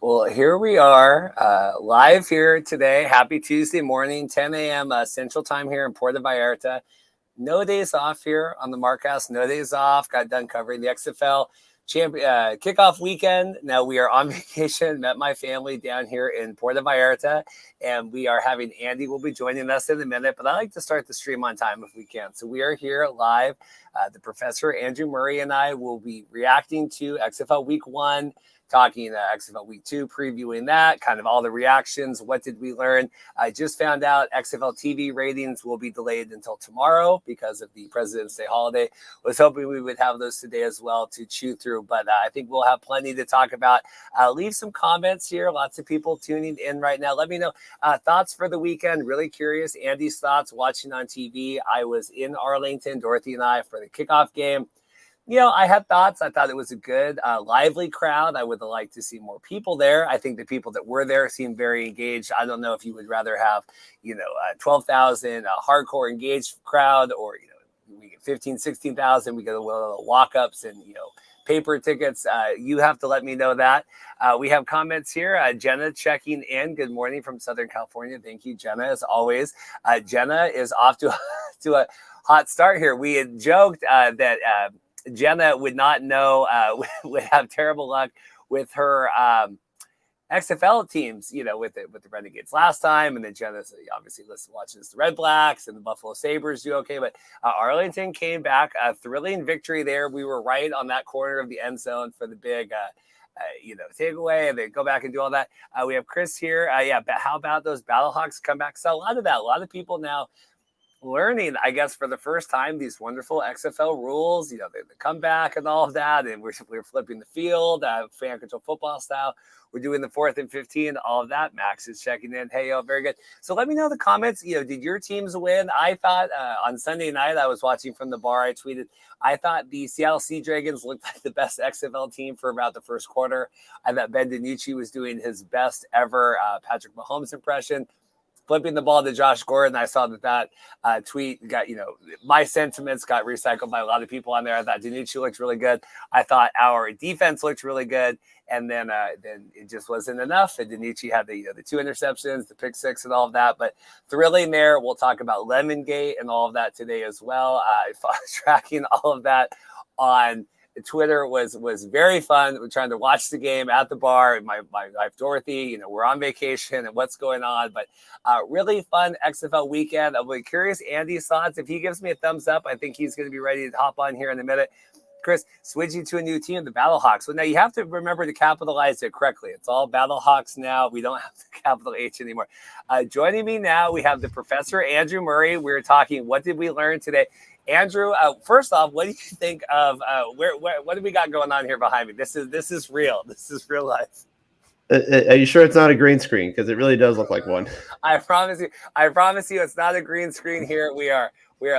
Well, here we are, live here today. Happy Tuesday morning, 10 a.m. Central Time here in Puerto Vallarta. No days off here on the Markcast. No days off. Got done covering the XFL kickoff weekend. Now we are on vacation. Met my family down here in Puerto Vallarta, and we are having Andy will be joining us in a minute. But I like to start the stream on time if we can. So we are here live. The professor Andrew Murray and I will be reacting to XFL Week 1. Talking XFL Week 2, previewing that, kind of all the reactions. What did we learn? I just found out XFL TV ratings will be delayed until tomorrow because of the President's Day holiday. Was hoping we would have those today as well to chew through, but I think we'll have plenty to talk about. Leave some comments here. Lots of people tuning in right now. Let me know thoughts for the weekend. Really curious. Andy's thoughts watching on TV. I was in Arlington, Dorothy and I, for the kickoff game. I had thoughts. I thought it was a good, lively crowd. I would have liked to see more people there. I think the people that were there seemed very engaged. I don't know if you would rather have, 12,000 hardcore engaged crowd, or, we get 15, 16,000. We get a little walk-ups and, paper tickets. You have to let me know that. We have comments here. Jenna checking in. Good morning from Southern California. Thank you, Jenna, as always. Jenna is off to a hot start here. We had joked that Jenna would not know, would have terrible luck with her XFL teams, with the Renegades last time. And then Jenna obviously watches the Red Blacks and the Buffalo Sabres do okay. But Arlington came back, a thrilling victory there. We were right on that corner of the end zone for the big, takeaway, and they go back and do all that. We have Chris here. How about those Battlehawks comeback? So a lot of people now learning, I guess, for the first time, these wonderful XFL rules, the comeback and all of that. And we're flipping the field, fan control football style. We're doing the 4th and 15, all of that. Max is checking in. Hey, very good. So let me know in the comments, did your teams win? I thought on Sunday night, I was watching from the bar. I tweeted, I thought the Seattle Sea Dragons looked like the best XFL team for about the first quarter. I thought Ben DiNucci was doing his best ever Patrick Mahomes impression. Flipping the ball to Josh Gordon, I saw that tweet got, my sentiments got recycled by a lot of people on there. I thought DiNucci looked really good. I thought our defense looked really good. And then it just wasn't enough. And DiNucci had the 2 interceptions, the pick 6 and all of that. But thrilling there. We'll talk about Lemongate and all of that today as well. Tracking all of that on Twitter was very fun. We're trying to watch the game at the bar. My wife Dorothy, we're on vacation and what's going on, but really fun XFL weekend. I'll be curious Andy's thoughts. If he gives me a thumbs up, I think he's going to be ready to hop on here in a minute. Chris, switching to a new team, the Battlehawks. So now you have to remember to capitalize it correctly. It's all Battlehawks now. We don't have the capital H anymore. Joining me now, we have the Professor Andrew Murray. We're talking, what did we learn today? Andrew, first off, what do you think of what do we got going on here behind me? This is real. This is real life. Are you sure it's not a green screen? Because it really does look like one. I promise you, it's not a green screen here. We are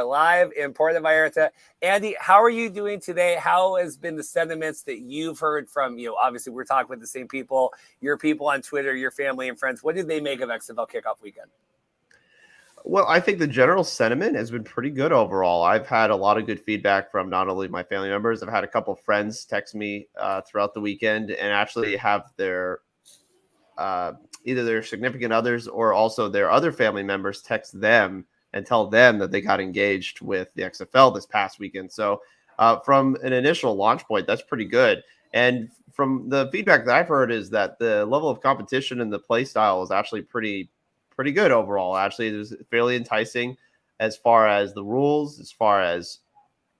live in Puerto Vallarta. Andy, how are you doing today? How has been the sentiments that you've heard from, obviously we're talking with the same people, your people on Twitter, your family and friends. What did they make of XFL Kickoff weekend? Well, I think the general sentiment has been pretty good overall. I've had a lot of good feedback from not only my family members. I've had a couple of friends text me throughout the weekend and actually have their either their significant others or also their other family members text them and tell them that they got engaged with the XFL this past weekend. So from an initial launch point, that's pretty good. And from the feedback that I've heard is that the level of competition and the play style is actually pretty good overall. Actually, it was fairly enticing as far as the rules, as far as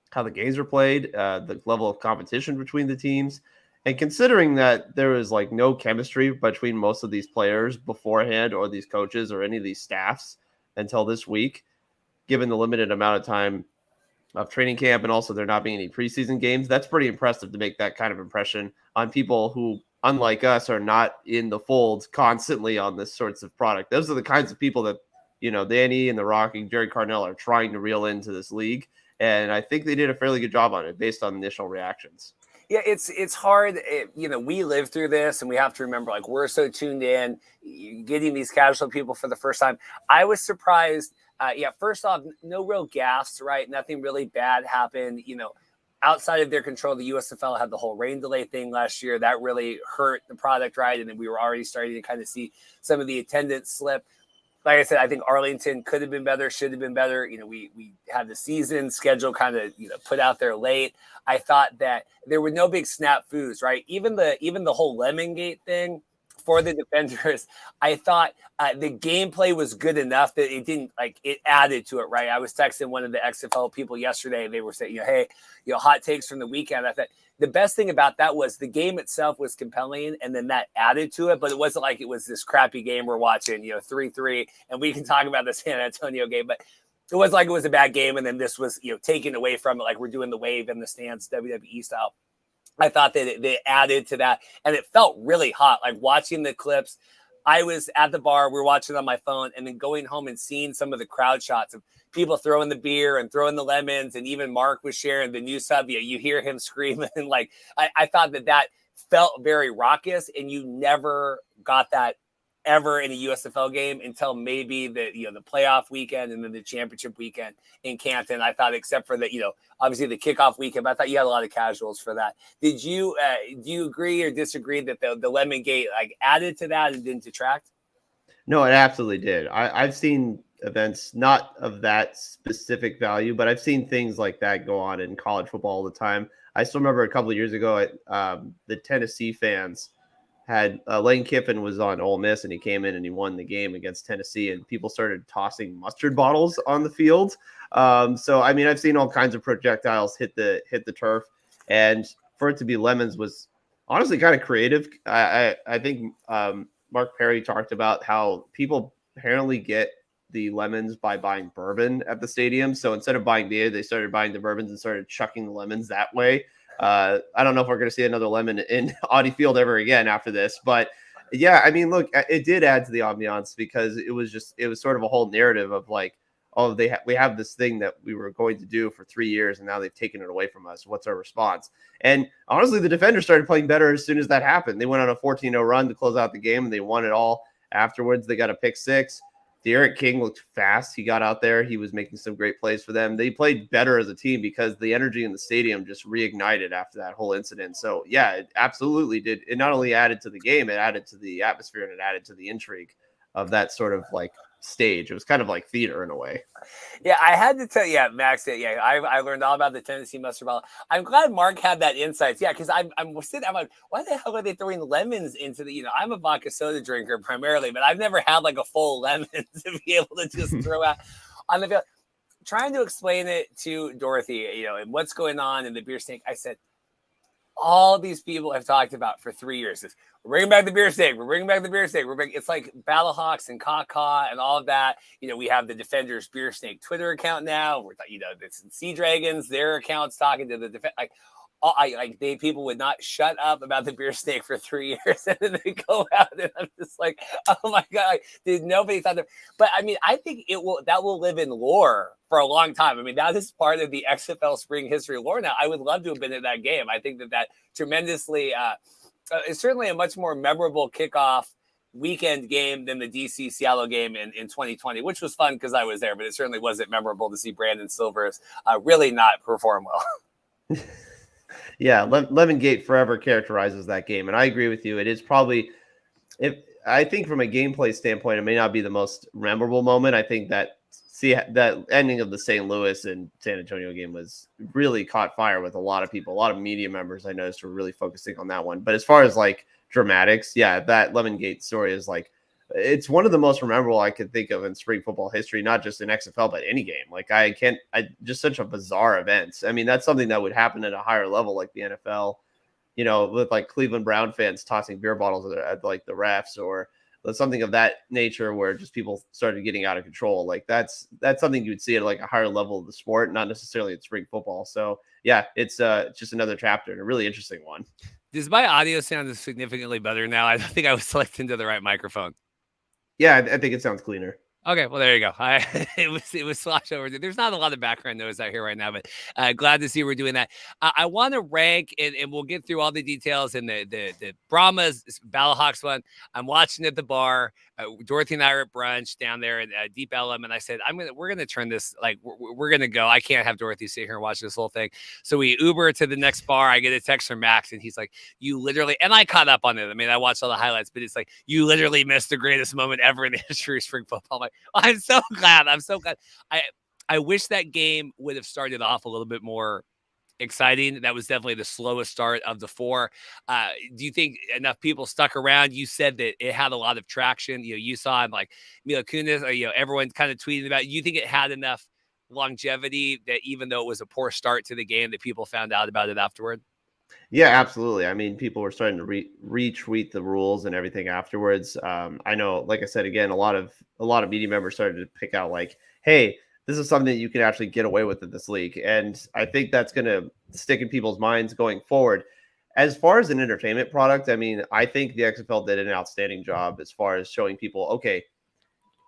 how the games were played, the level of competition between the teams. And considering that there was like no chemistry between most of these players beforehand or these coaches or any of these staffs until this week, given the limited amount of time of training camp and also there not being any preseason games, that's pretty impressive to make that kind of impression on people who, unlike us, are not in the fold constantly on this sorts of product. Those are the kinds of people that, Danny and The Rock and Jerry Carnell are trying to reel into this league. And I think they did a fairly good job on it based on initial reactions. Yeah, it's hard. We live through this and we have to remember, like, we're so tuned in, getting these casual people for the first time. I was surprised. First off, no real gaffes, right? Nothing really bad happened. outside of their control. The USFL had the whole rain delay thing last year. That really hurt the product, right? And then we were already starting to kind of see some of the attendance slip. Like I said, I think Arlington could have been better, should have been better. We had the season schedule kind of, put out there late. I thought that there were no big snafus, right? Even the whole Lemongate thing for the defenders, I thought the gameplay was good enough that it didn't, it added to it, right? I was texting one of the XFL people yesterday. They were saying, hey, hot takes from the weekend. I thought the best thing about that was the game itself was compelling, and then that added to it, but it wasn't like it was this crappy game we're watching, 3-3, and we can talk about the San Antonio game, but it was like it was a bad game, and then this was, taken away from it, like we're doing the wave in the stands, WWE style. I thought that they added to that, and it felt really hot. Like watching the clips, I was at the bar, we were watching on my phone, and then going home and seeing some of the crowd shots of people throwing the beer and throwing the lemons, and even Mark was sharing the new sub. You hear him screaming. I thought that felt very raucous, and you never got that ever in a USFL game until maybe the playoff weekend and then the championship weekend in Canton. I thought, except for obviously the kickoff weekend, but I thought you had a lot of casuals for that. Did you do you agree or disagree that the Lemon Gate added to that and didn't detract? No, it absolutely did. I've seen events not of that specific value, but I've seen things like that go on in college football all the time. I still remember a couple of years ago the Tennessee fans had Lane Kiffin was on Ole Miss, and he came in and he won the game against Tennessee, and people started tossing mustard bottles on the field. So I mean, I've seen all kinds of projectiles hit the turf, and for it to be lemons was honestly kind of creative. I think Mark Perry talked about how people apparently get the lemons by buying bourbon at the stadium. So instead of buying beer, they started buying the bourbons and started chucking the lemons that way. I don't know if we're going to see another lemon in Audi Field ever again after this, but yeah, I mean, look, it did add to the ambiance because it was sort of a whole narrative of like, oh, we have this thing that we were going to do for 3 years, and now they've taken it away from us. What's our response? And honestly, the defenders started playing better as soon as that happened. They went on a 14-0 run to close out the game, and they won it all afterwards. They got a pick six. Derek King looked fast. He got out there. He was making some great plays for them. They played better as a team because the energy in the stadium just reignited after that whole incident. So, yeah, it absolutely did. It not only added to the game, it added to the atmosphere, and it added to the intrigue of that sort of stage. It was kind of like theater in a way. Yeah, I had to tell you, Max, I learned all about the Tennessee mustard bottle. I'm glad Mark had that insight. Yeah, because I'm like, why the hell are they throwing lemons into I'm a vodka soda drinker primarily, but I've never had a full lemon to be able to just throw out on the field. Trying to explain it to Dorothy, and what's going on in the beer snake, I said, all these people have talked about for 3 years is we're bringing back the beer steak. We're bringing back the beer steak. It's like Battlehawks and Kaka and all of that. We have the Defenders Beer Snake Twitter account now. We're it's Sea Dragons, their accounts talking to the defense. People would not shut up about the beer snake for 3 years, and then they go out, and I'm just like, oh my god, dude, nobody thought that. But I mean, I think that will live in lore for a long time. I mean, that is part of the XFL spring history lore now. I would love to have been at that game. I think that tremendously is certainly a much more memorable kickoff weekend game than the DC Seattle game in 2020, which was fun because I was there, but it certainly wasn't memorable to see Brandon Silvers really not perform well. Yeah, Lemon Gate forever characterizes that game, and I agree with you. It is probably, I think from a gameplay standpoint, it may not be the most memorable moment. I think that ending of the St. Louis and San Antonio game was really caught fire with a lot of people. A lot of media members I noticed were really focusing on that one. But as far as dramatics, yeah, that Lemon Gate story is it's one of the most memorable I could think of in spring football history, not just in XFL, but any game. Just such a bizarre event. I mean, that's something that would happen at a higher level, like the NFL, with Cleveland Brown fans tossing beer bottles at the refs, or something of that nature where just people started getting out of control. That's something you would see at a higher level of the sport, not necessarily in spring football. So yeah, it's just another chapter and a really interesting one. Does my audio sound significantly better now? I don't think I was selected into the right microphone. Yeah, I think it sounds cleaner. Okay, well there you go. It was sloshed over. There's not a lot of background noise out here right now, but glad to see we're doing that. I want to rank, and we'll get through all the details in the Brahmas Battlehawks one. I'm watching at the bar. Dorothy and I are at brunch down there at Deep Ellum, and I said we're gonna turn this like we're gonna go. I can't have Dorothy sit here and watch this whole thing. So we Uber to the next bar. I get a text from Max, and he's like, "You literally," and I caught up on it. I mean, I watched all the highlights, but it's like you literally missed the greatest moment ever in the history of spring football. I'm like, I'm so glad. I'm so glad. I wish that game would have started off a little bit more exciting. That was definitely the slowest start of the four. Do you think enough people stuck around? You said that it had a lot of traction. You saw him like Mila Kunis, or, everyone kind of tweeting about it. You think it had enough longevity that even though it was a poor start to the game, that people found out about it afterward? Yeah, absolutely. I mean, people were starting to retweet the rules and everything afterwards. I know, like I said, again, a lot of media members started to pick out like, hey, this is something that you can actually get away with in this league. And I think that's going to stick in people's minds going forward. As far as an entertainment product, I mean, I think the XFL did an outstanding job as far as showing people, okay,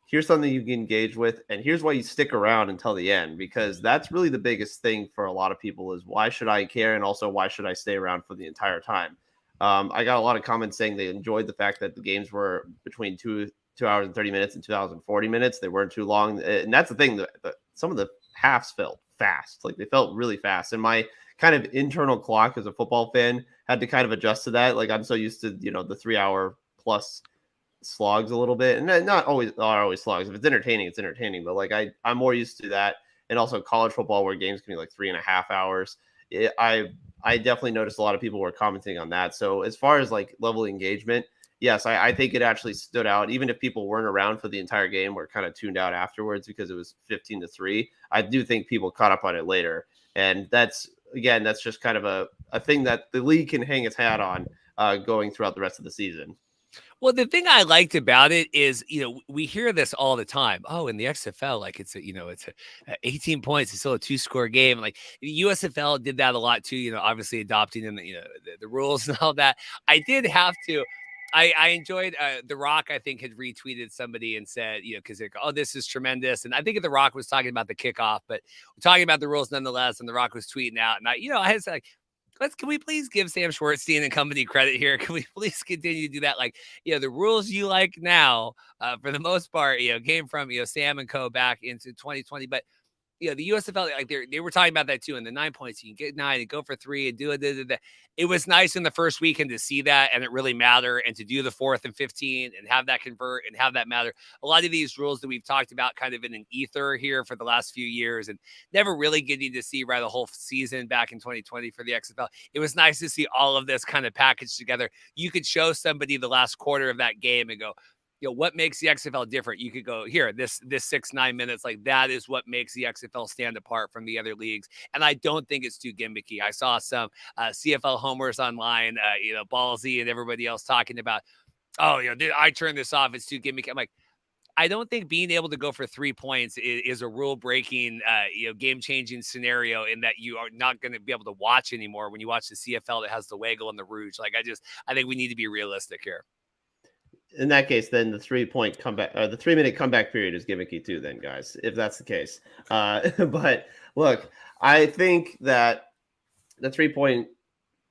here's something you can engage with, and here's why you stick around until the end, because that's really the biggest thing for a lot of people is why should I care, and also why should I stay around for the entire time. I got a lot of comments saying they enjoyed the fact that the games were between 2 hours and 30 minutes and 2 hours and 40 minutes. They weren't too long, and that's the thing, that some of the halves felt fast, like they felt really fast, and my kind of internal clock as a football fan had to kind of adjust to that. Like I'm so used to the 3 hour plus slogs a little bit, and not always slogs. If it's entertaining, it's entertaining, but like I'm more used to that. And also college football where games can be like 3.5 hours. I definitely noticed a lot of people were commenting on that. So as far as like level of engagement, yes, I think it actually stood out. Even if people weren't around for the entire game, were kind of tuned out afterwards because it was 15-3. I do think people caught up on it later, and that's just kind of a thing that the league can hang its hat on going throughout the rest of the season. Well, the thing I liked about it is, we hear this all the time. Oh, in the XFL, like it's 18 points. It's still a 2-score game. Like USFL did that a lot too. Obviously adopting the rules and all that. I did have to. I enjoyed The Rock. I think had retweeted somebody and said, because they're oh, this is tremendous. And I think The Rock was talking about the kickoff, but we're talking about the rules nonetheless. And The Rock was tweeting out, and I had like, can we please give Sam Schwartzstein and company credit here? Can we please continue to do that? Like, the rules you like now, for the most part, came from, Sam and co back into 2020. But, the USFL, like they were talking about that too. And the 9 points, you can get 9 and go for 3 and do it. It was nice in the first weekend to see that and it really matter, and to do the 4th and 15 and have that convert and have that matter. A lot of these rules that we've talked about kind of in an ether here for the last few years and never really getting to see right a whole season back in 2020 for the XFL. It was nice to see all of this kind of packaged together. You could show somebody the last quarter of that game and go, what makes the XFL different? You could go here, this 6-9 minutes, like that is what makes the XFL stand apart from the other leagues. And I don't think it's too gimmicky. I saw some CFL homers online, Ballsy and everybody else talking about, oh, I turned this off. It's too gimmicky. I'm like, I don't think being able to go for 3 points is a rule-breaking, game-changing scenario in that you are not going to be able to watch anymore when you watch the CFL that has the waggle and the rouge. Like, I think we need to be realistic here. In that case, then the 3-point comeback, the 3-minute comeback period is gimmicky too, then, guys, if that's the case. But look, I think that the 3-point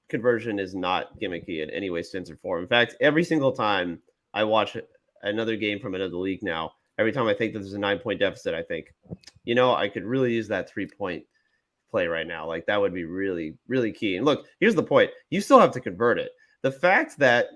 conversion is not gimmicky in any way, sense, or form. In fact, every single time I watch another game from another league now, every time I think that there's a 9-point deficit, I think, I could really use that 3-point play right now. Like that would be really, really key. And look, here's the point. You still have to convert it. The fact that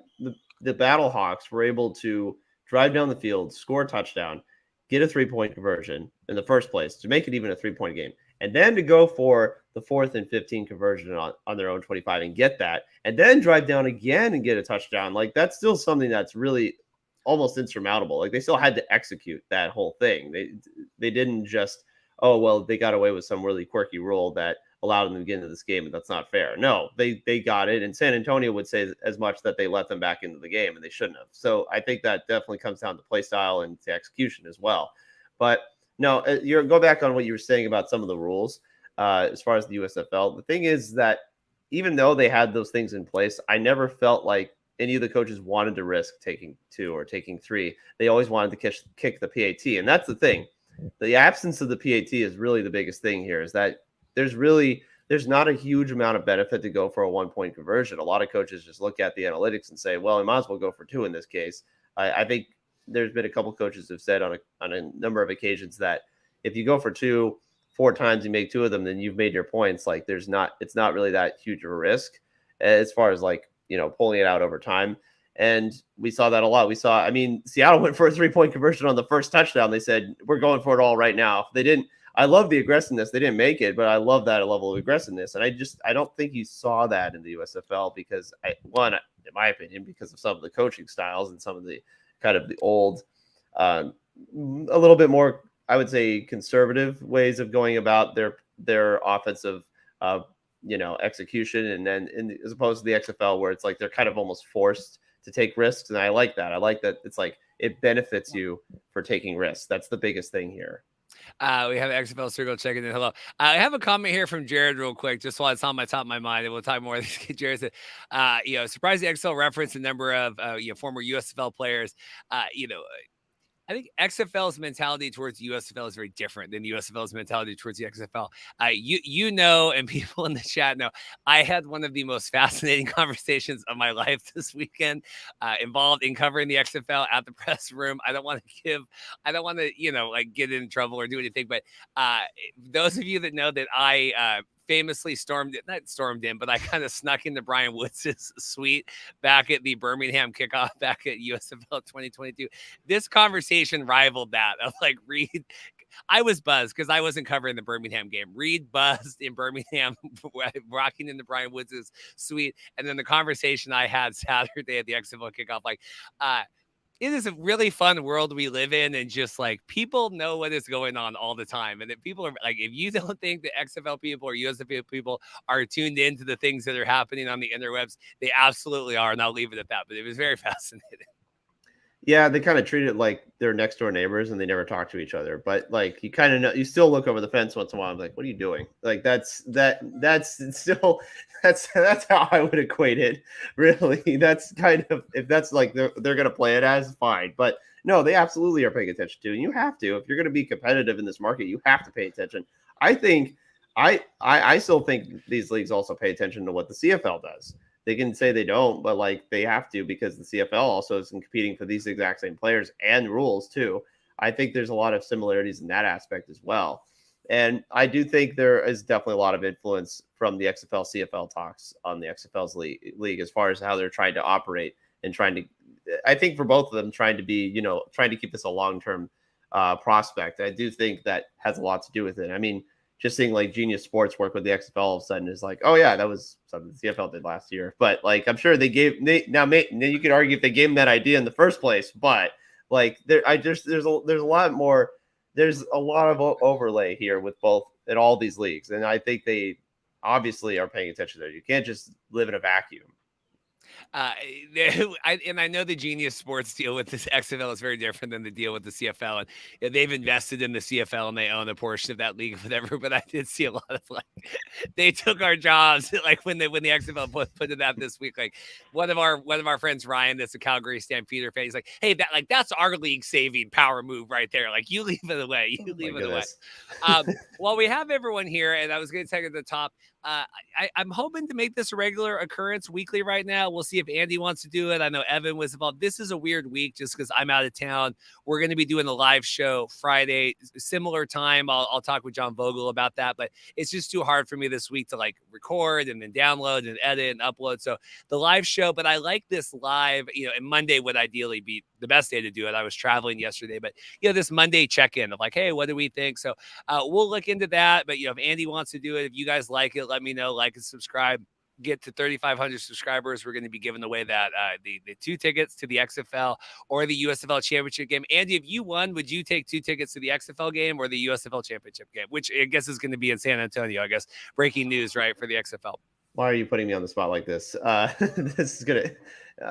the Battlehawks were able to drive down the field, score a touchdown, get a 3-point conversion in the first place to make it even a 3-point game, and then to go for the 4th and 15 conversion on their own 25 and get that, and then drive down again and get a touchdown. Like that's still something that's really almost insurmountable. Like they still had to execute that whole thing. They didn't just, oh, well, they got away with some really quirky rule that allowed them to get into this game, and that's not fair. No, they got it, and San Antonio would say as much, that they let them back into the game, and they shouldn't have. So I think that definitely comes down to play style and to execution as well. But no, go back on what you were saying about some of the rules as far as the USFL. The thing is that even though they had those things in place, I never felt like any of the coaches wanted to risk taking 2 or taking 3. They always wanted to kick the PAT. And that's the thing. The absence of the PAT is really the biggest thing here, is that there's not a huge amount of benefit to go for a 1-point conversion. A lot of coaches just look at the analytics and say, well, we might as well go for 2 in this case. I think there's been a couple of coaches who've said on a number of occasions that if you go for 2 4 times, you make 2 of them, then you've made your points. Like it's not really that huge of a risk as far as like, pulling it out over time. And we saw that a lot. Seattle went for a 3-point conversion on the first touchdown. They said, we're going for it all right now. They didn't. I love the aggressiveness. They didn't make it, but I love that level of aggressiveness. And I don't think you saw that in the USFL because in my opinion, because of some of the coaching styles and some of the kind of the old, a little bit more, I would say, conservative ways of going about their offensive, execution. And then as opposed to the XFL, where it's like they're kind of almost forced to take risks. And I like that. I like that it's like it benefits you for taking risks. That's the biggest thing here. We have XFL Circle checking in. Hello. I have a comment here from Jared real quick, just while it's on my top of my mind, and we'll talk more. Jared said, surprised the XFL referenced a number of former USFL players. I think XFL's mentality towards USFL is very different than USFL's mentality towards the XFL. And people in the chat know, I had one of the most fascinating conversations of my life this weekend involved in covering the XFL at the press room. I don't want to get in trouble or do anything, but those of you that know that I famously not stormed in, but I kind of snuck into Brian Woods' suite back at the Birmingham kickoff back at USFL 2022. This conversation rivaled that of like Reed. I was buzzed because I wasn't covering the Birmingham game. Reed buzzed in Birmingham, rocking into Brian Woods' suite. And then the conversation I had Saturday at the XFL kickoff, it is a really fun world we live in, and just like people know what is going on all the time. And if people are like, if you don't think the XFL people or USFL people are tuned into the things that are happening on the interwebs, they absolutely are. And I'll leave it at that. But it was very fascinating. Yeah, they kind of treat it like they're next door neighbors and they never talk to each other. But like you kind of know, you still look over the fence once in a while. I'm like, what are you doing? Like that's how I would equate it. Really, that's kind of, if that's like they're gonna play it as, fine. But no, they absolutely are paying attention to, and you have to. If you're gonna be competitive in this market, you have to pay attention. I think I still think these leagues also pay attention to what the CFL does. They can say they don't, but like they have to, because the CFL also is competing for these exact same players and rules too. I think there's a lot of similarities in that aspect as well. And I do think there is definitely a lot of influence from the XFL CFL talks on the XFL's league as far as how they're trying to operate and I think for both of them, trying to keep this a long-term prospect. I do think that has a lot to do with it. I mean, just seeing like Genius Sports work with the XFL all of a sudden is like, oh yeah, that was something the CFL did last year. But like, I'm sure now you could argue if they gave them that idea in the first place, but like there's a lot more, there's a lot of overlay here with both in all these leagues. And I think they obviously are paying attention there. You can't just live in a vacuum. I know the Genius Sports deal with this XFL is very different than the deal with the CFL, and they've invested in the CFL and they own a portion of that league or whatever. But I did see a lot of they took our jobs when the XFL put it out this week. Like one of our friends, Ryan, that's a Calgary Stampeder fan, he's like, hey, that's our league saving power move right there. Like you leave it away, away. While we have everyone here, and I was going to take it at the top. I'm hoping to make this a regular occurrence weekly right now. We'll see if Andy wants to do it. I know Evan was involved. This is a weird week just because I'm out of town. We're going to be doing a live show Friday, similar time. I'll talk with John Vogel about that, but it's just too hard for me this week to record and then download and edit and upload. So the live show, but I like this live, and Monday would ideally be the best day to do it. I was traveling yesterday, but this Monday check-in of hey, what do we think? So we'll look into that. But if Andy wants to do it, if you guys like it, let me know, like and subscribe. Get to 3,500 subscribers. We're going to be giving away that the 2 tickets to the XFL or the USFL championship game. Andy, if you won, would you take 2 tickets to the XFL game or the USFL championship game, which I guess is going to be in San Antonio? I guess breaking news, right, for the XFL. Why are you putting me on the spot like this? This is gonna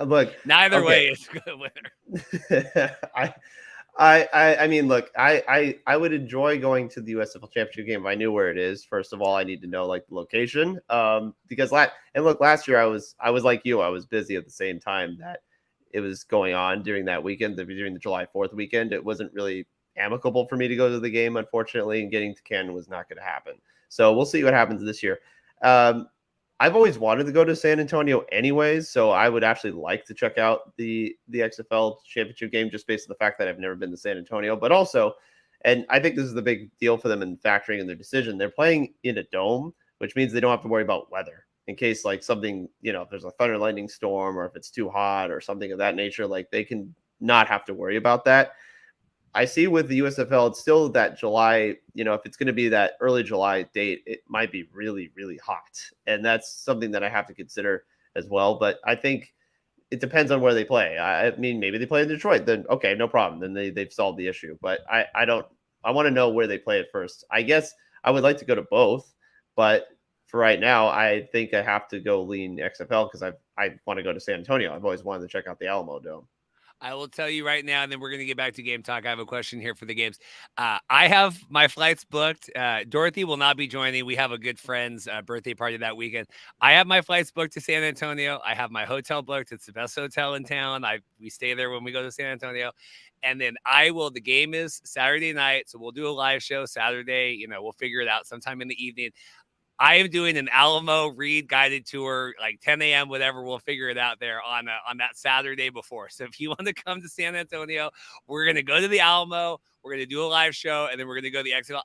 look. Neither way is a good winner. I mean, look, I would enjoy going to the USFL Championship game if I knew where it is. First of all, I need to know like the location. Because last year I was like you, I was busy at the same time that it was going on during that weekend, during the July 4th weekend. It wasn't really amicable for me to go to the game, unfortunately, and getting to Canton was not going to happen. So we'll see what happens this year. I've always wanted to go to San Antonio anyways, so I would actually like to check out the XFL championship game just based on the fact that I've never been to San Antonio, but also, and I think this is the big deal for them in factoring in their decision, they're playing in a dome, which means they don't have to worry about weather in case like something, if there's a thunder lightning storm or if it's too hot or something of that nature, like they can not have to worry about that. I see with the USFL, it's still that July, if it's going to be that early July date, it might be really, really hot. And that's something that I have to consider as well. But I think it depends on where they play. I mean, maybe they play in Detroit, then okay, no problem. Then they've solved the issue. But I want to know where they play it first. I guess I would like to go to both, but for right now, I think I have to go lean XFL because I want to go to San Antonio. I've always wanted to check out the Alamo Dome. I will tell you right now, and then we're going to get back to game talk. I have a question here for the games. I have my flights booked. Dorothy will not be joining. We have a good friend's birthday party that weekend. I have my flights booked to San Antonio. I have my hotel booked. It's the best hotel in town. We stay there when we go to San Antonio. And then the game is Saturday night. So we'll do a live show Saturday. We'll figure it out sometime in the evening. I am doing an Alamo Reed guided tour, like 10 a.m., whatever. We'll figure it out there on that Saturday before. So if you want to come to San Antonio, we're going to go to the Alamo. We're going to do a live show, and then we're going to go to the XFL.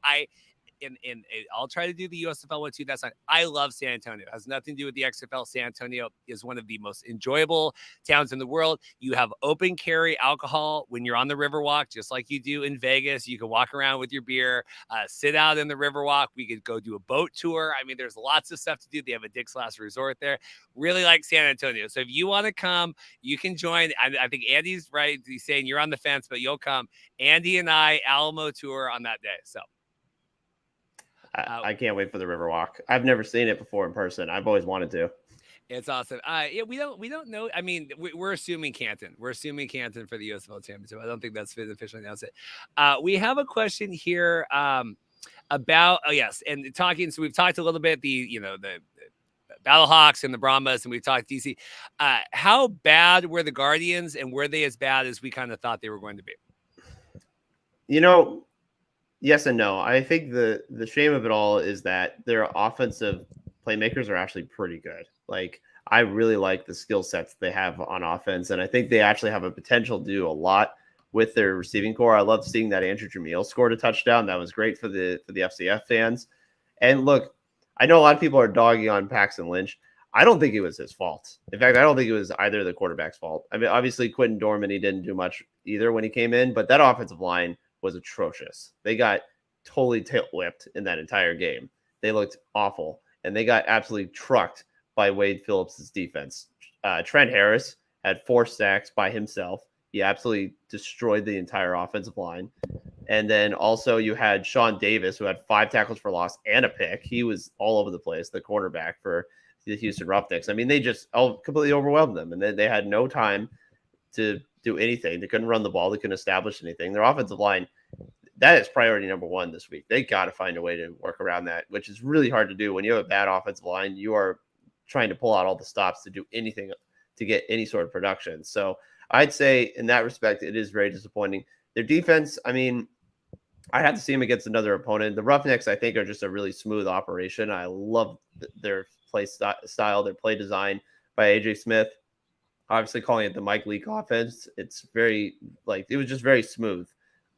I'll try to do the USFL one too. That's fine. I love San Antonio. It has nothing to do with the XFL. San Antonio is one of the most enjoyable towns in the world. You have open carry alcohol when you're on the Riverwalk, just like you do in Vegas. You can walk around with your beer, sit out in the Riverwalk. We could go do a boat tour. I mean, there's lots of stuff to do. They have a Dick's Last Resort there. Really like San Antonio. So if you want to come, you can join. I think Andy's right. He's saying you're on the fence, but you'll come. Andy and I, Alamo tour on that day. So. I can't wait for the Riverwalk. I've never seen it before in person. I've always wanted to. It's awesome. Yeah, we don't know. I mean, we're assuming Canton. We're assuming Canton for the USFL Championship. I don't think that's been officially announced yet. We have a question here about yes, and talking. So we've talked a little bit the Battlehawks and the Brahmas, and we've talked DC. How bad were the Guardians, and were they as bad as we kind of thought they were going to be? Yes and no. I think the shame of it all is that their offensive playmakers are actually pretty good. Like, I really like the skill sets they have on offense, and I think they actually have a potential to do a lot with their receiving core. I love seeing that Andrew Jamil scored a touchdown. That was great for the FCF fans. And look, I know a lot of people are dogging on Paxton Lynch. I don't think it was his fault. In fact, I don't think it was either the quarterback's fault. I mean, obviously, Quentin Dorman, he didn't do much either when he came in, but that offensive line was atrocious. They got totally tail-whipped in that entire game. They looked awful, and they got absolutely trucked by Wade Phillips' defense. Trent Harris had 4 sacks by himself. He absolutely destroyed the entire offensive line. And then also you had Sean Davis, who had 5 tackles for loss and a pick. He was all over the place, the cornerback for the Houston Roughnecks. I mean, they just completely overwhelmed them, and then they had no time to do anything. They couldn't run the ball. They couldn't establish anything. Their offensive line, that is priority number 1 this week. They got to find a way to work around that, which is really hard to do. When you have a bad offensive line, you are trying to pull out all the stops to do anything to get any sort of production. So I'd say in that respect, it is very disappointing. Their defense, I mean, I had to see them against another opponent. The Roughnecks, I think, are just a really smooth operation. I love their play style, their play design by AJ Smith. Obviously, calling it the Mike Leake offense, it's very it was just very smooth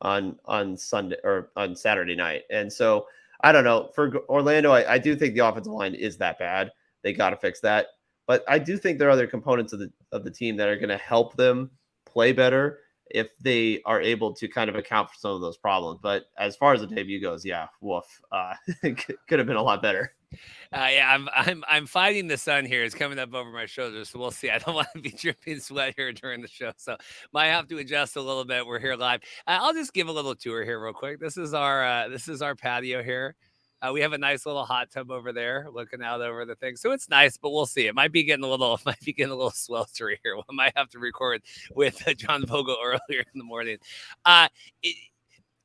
on Sunday or on Saturday night. And so I don't know, for Orlando, I do think the offensive line is that bad. They got to fix that. But I do think there are other components of the team that are going to help them play better if they are able to kind of account for some of those problems. But as far as the debut goes, yeah, woof. It could have been a lot better. Yeah, I'm fighting the sun here. It's coming up over my shoulders, so we'll see. I don't want to be dripping sweat here during the show, so might have to adjust a little bit. We're here live. I'll just give a little tour here real quick. This is our patio here. We have a nice little hot tub over there, looking out over the thing, so it's nice. But we'll see. It might be getting a little, sweltery here. We might have to record with John Vogel earlier in the morning.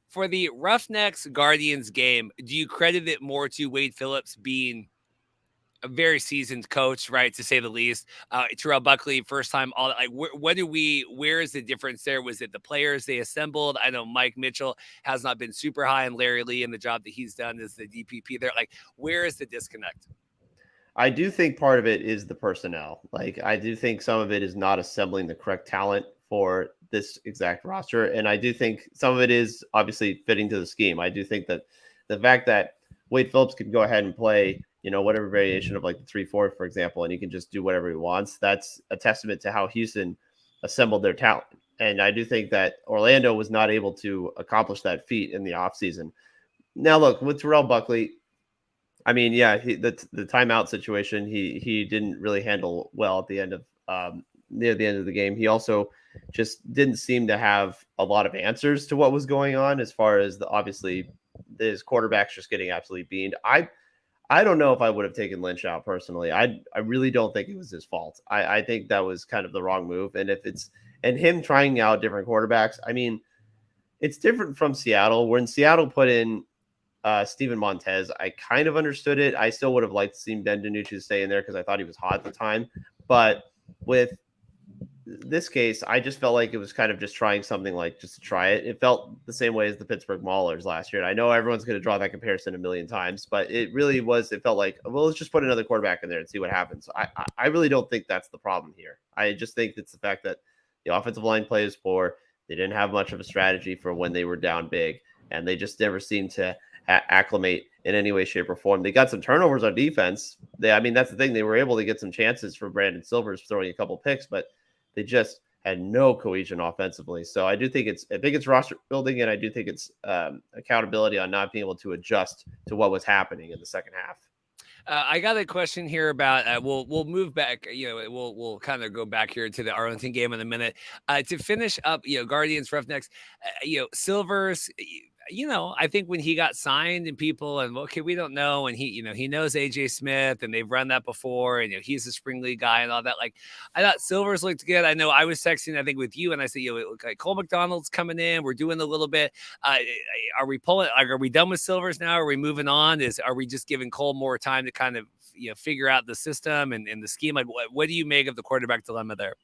For the Roughnecks Guardians game, do you credit it more to Wade Phillips being a very seasoned coach, right, to say the least? Terrell Buckley, first time, all like, where is the difference there? Was it the players they assembled? I know Mike Mitchell has not been super high, and Larry Lee and the job that he's done as the DPP there. Like, where is the disconnect? I do think part of it is the personnel. Like, I do think some of it is not assembling the correct talent for this exact roster. And I do think some of it is obviously fitting to the scheme. I do think that the fact that Wade Phillips can go ahead and play, whatever variation of like the 3-4, for example, and he can just do whatever he wants, that's a testament to how Houston assembled their talent. And I do think that Orlando was not able to accomplish that feat in the offseason. Now, look, with Terrell Buckley, I mean, yeah, the timeout situation, he didn't really handle well at the end of near the end of the game. He also just didn't seem to have a lot of answers to what was going on, as far as obviously his quarterback's just getting absolutely beamed. I don't know if I would have taken Lynch out personally. I really don't think it was his fault. I think that was kind of the wrong move. And him trying out different quarterbacks, I mean, it's different from Seattle. When Seattle put in Steven Montez, I kind of understood it. I still would have liked to see Ben DiNucci stay in there because I thought he was hot at the time. But with this case, I just felt like it was kind of just trying something, like just to try it. It felt the same way as the Pittsburgh Maulers last year. And I know everyone's going to draw that comparison a million times, but it really was, it felt like, well, let's just put another quarterback in there and see what happens. I really don't think that's the problem here. I just think it's the fact that the offensive line play is poor. They didn't have much of a strategy for when they were down big, and they just never seemed to acclimate in any way, shape, or form. They got some turnovers on defense. I mean, that's the thing. They were able to get some chances for Brandon Silvers throwing a couple picks, but they just had no cohesion offensively. So I think it's roster building, and I do think it's accountability on not being able to adjust to what was happening in the second half. I got a question here about we'll move back. We'll kind of go back here to the Arlington game in a minute to finish up. Guardians, Roughnecks, Silvers. I think when he got signed and people we don't know. And he knows AJ Smith and they've run that before. And, he's a spring league guy and all that. Like, I thought Silvers looked good. I know I was texting, I think, with you, and I said, it looked like Cole McDonald's coming in. We're doing a little bit. Are we pulling? Like, are we done with Silvers now? Are we moving on? Are we just giving Cole more time to kind of, figure out the system and the scheme? Like, what do you make of the quarterback dilemma there?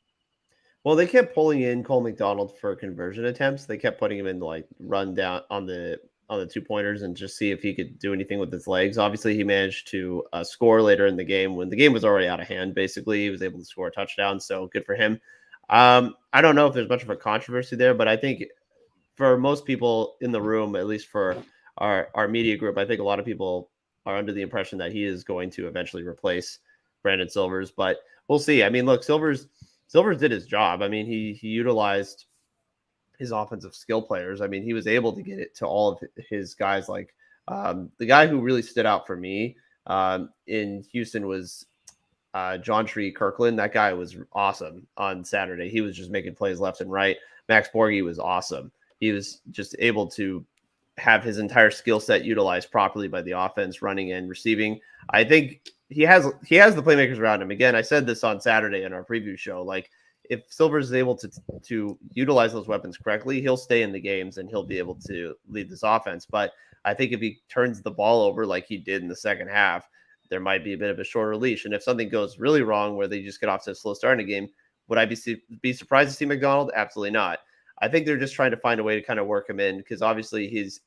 Well, they kept pulling in Cole McDonald for conversion attempts. They kept putting him in to like run down on the 2-pointers and just see if he could do anything with his legs. Obviously, he managed to score later in the game when the game was already out of hand. Basically, he was able to score a touchdown, so good for him. I don't know if there's much of a controversy there, but I think for most people in the room, at least for our media group, I think a lot of people are under the impression that he is going to eventually replace Brandon Silvers, but we'll see. I mean, look, Silvers did his job. I mean, he utilized his offensive skill players. I mean, he was able to get it to all of his guys. Like the guy who really stood out for me in Houston was John Tree Kirkland. That guy was awesome on Saturday. He was just making plays left and right. Max Borghi was awesome. He was just able to have his entire skill set utilized properly by the offense, running and receiving. I think he has the playmakers around him. Again, I said this on Saturday in our preview show. Like, if Silvers is able to utilize those weapons correctly, he'll stay in the games and he'll be able to lead this offense. But I think if he turns the ball over like he did in the second half, there might be a bit of a shorter leash. And if something goes really wrong where they just get off to a slow start in a game, would I be surprised to see McDonald? Absolutely not. I think they're just trying to find a way to kind of work him in, because obviously he's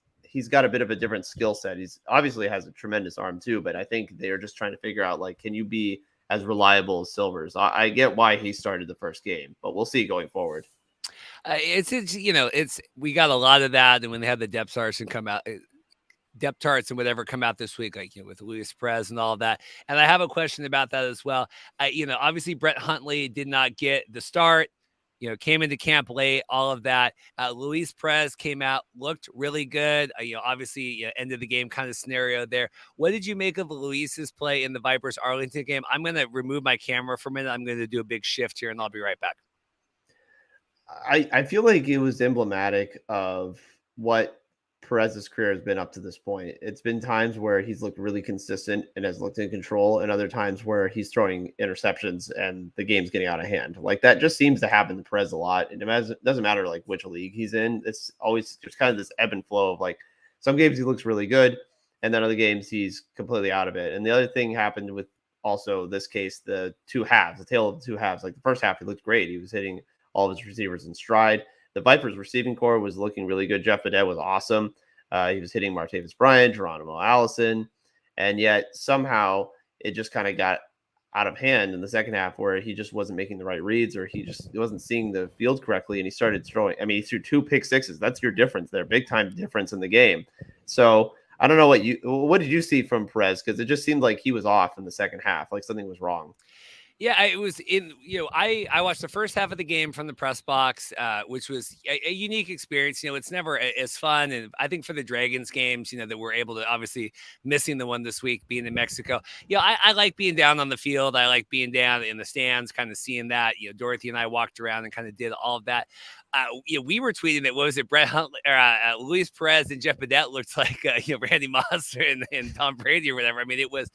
got a bit of a different skill set. He's obviously has a tremendous arm too, but I think they are just trying to figure out, like, can you be as reliable as Silvers? I get why he started the first game, but we'll see going forward. We got a lot of that, and when they had the depth charts and whatever come out this week, like, with Luis Perez and all of that. And I have a question about that as well. Obviously Brett Huntley did not get the start. Came into camp late, all of that. Luis Perez came out, looked really good. Obviously, end of the game kind of scenario there. What did you make of Luis's play in the Vipers Arlington game? I'm going to remove my camera for a minute. I'm going to do a big shift here, and I'll be right back. I feel like it was emblematic of what Perez's career has been up to this point. It's been times where he's looked really consistent and has looked in control, and other times where he's throwing interceptions and the game's getting out of hand. Like that just seems to happen to Perez a lot. And it doesn't matter like which league he's in. It's always just kind of this ebb and flow of like some games he looks really good, and then other games he's completely out of it. And the other thing happened with also this case, the two halves, the tale of the two halves. Like the first half, he looked great. He was hitting all of his receivers in stride. The Vipers receiving core was looking really good. Jeff Badet was awesome. He was hitting Martavis Bryant, Geronimo Allison, and yet somehow it just kind of got out of hand in the second half where he just wasn't making the right reads, or he wasn't seeing the field correctly, and he started throwing. I mean, he threw 2 pick sixes. That's your difference there, big time difference in the game. So I don't know what did you see from Perez, because it just seemed like he was off in the second half, like something was wrong. Yeah, it was I watched the first half of the game from the press box, which was a unique experience. It's never as fun. And I think for the Dragons games, that we're able to, obviously missing the one this week being in Mexico. I like being down on the field. I like being down in the stands, kind of seeing that. Dorothy and I walked around and kind of did all of that. We were tweeting that, what was it, Brett Huntley, Luis Perez and Jeff Badet looked like Randy Moss and Tom Brady or whatever. I mean, it was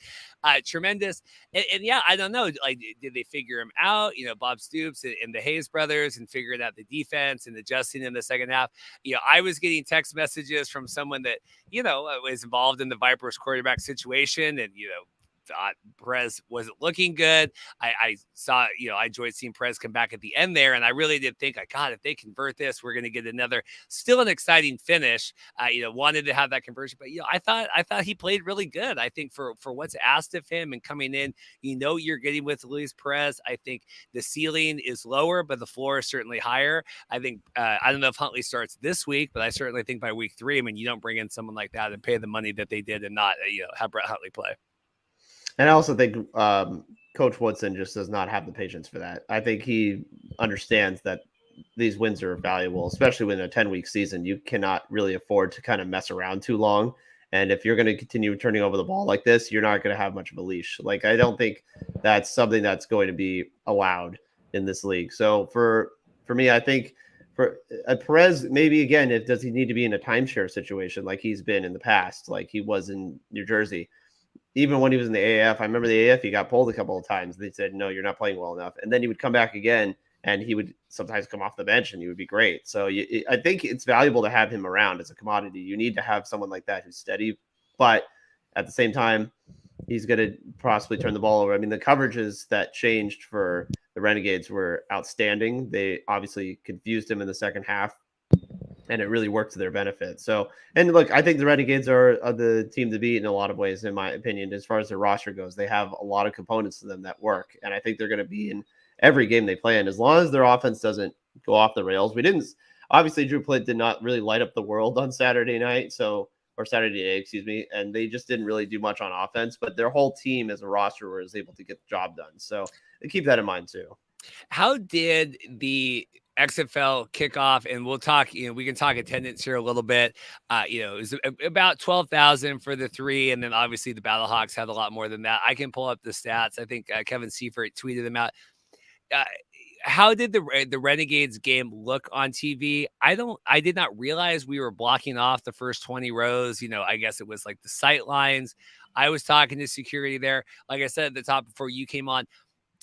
tremendous. And yeah, I don't know, like, did they figure him out? Bob Stoops and the Hayes brothers, and figuring out the defense and adjusting in the second half. I was getting text messages from someone that was involved in the Vipers quarterback situation, and thought Perez wasn't looking good. I saw, I enjoyed seeing Perez come back at the end there. And I really did think, God, if they convert this, we're going to get another, still an exciting finish. Wanted to have that conversion, but I thought he played really good. I think for what's asked of him and coming in, you're getting with Luis Perez. I think the ceiling is lower, but the floor is certainly higher. I think, I don't know if Huntley starts this week, but I certainly think by week 3, I mean, you don't bring in someone like that and pay the money that they did and not, have Brett Huntley play. And I also think Coach Woodson just does not have the patience for that. I think he understands that these wins are valuable, especially within a 10-week season. You cannot really afford to kind of mess around too long. And if you're going to continue turning over the ball like this, you're not going to have much of a leash. Like, I don't think that's something that's going to be allowed in this league. So for me, I think for Perez, maybe again, does he need to be in a timeshare situation like he's been in the past, like he was in New Jersey? Even when he was in the AAF, I remember the AAF, he got pulled a couple of times. They said, no, you're not playing well enough. And then he would come back again, and he would sometimes come off the bench, and he would be great. So I think it's valuable to have him around as a commodity. You need to have someone like that who's steady, but at the same time, he's going to possibly turn the ball over. I mean, the coverages that changed for the Renegades were outstanding. They obviously confused him in the second half, and it really worked to their benefit. So, and look, I think the Renegades are the team to beat in a lot of ways, in my opinion. As far as their roster goes, they have a lot of components to them that work, and I think they're going to be in every game they play in, as long as their offense doesn't go off the rails. Obviously, Drew Plitt did not really light up the world on Saturday night, or Saturday day, excuse me, and they just didn't really do much on offense, but their whole team as a roster was able to get the job done. So keep that in mind too. How did the XFL kickoff, and we'll talk, we can talk attendance here a little bit. It was about 12,000 for the 3. And then obviously the Battlehawks had a lot more than that. I can pull up the stats. I think Kevin Seifert tweeted them out. How did the Renegades game look on TV? I did not realize we were blocking off the first 20 rows. I guess it was like the sight lines. I was talking to security there. Like I said at the top before you came on,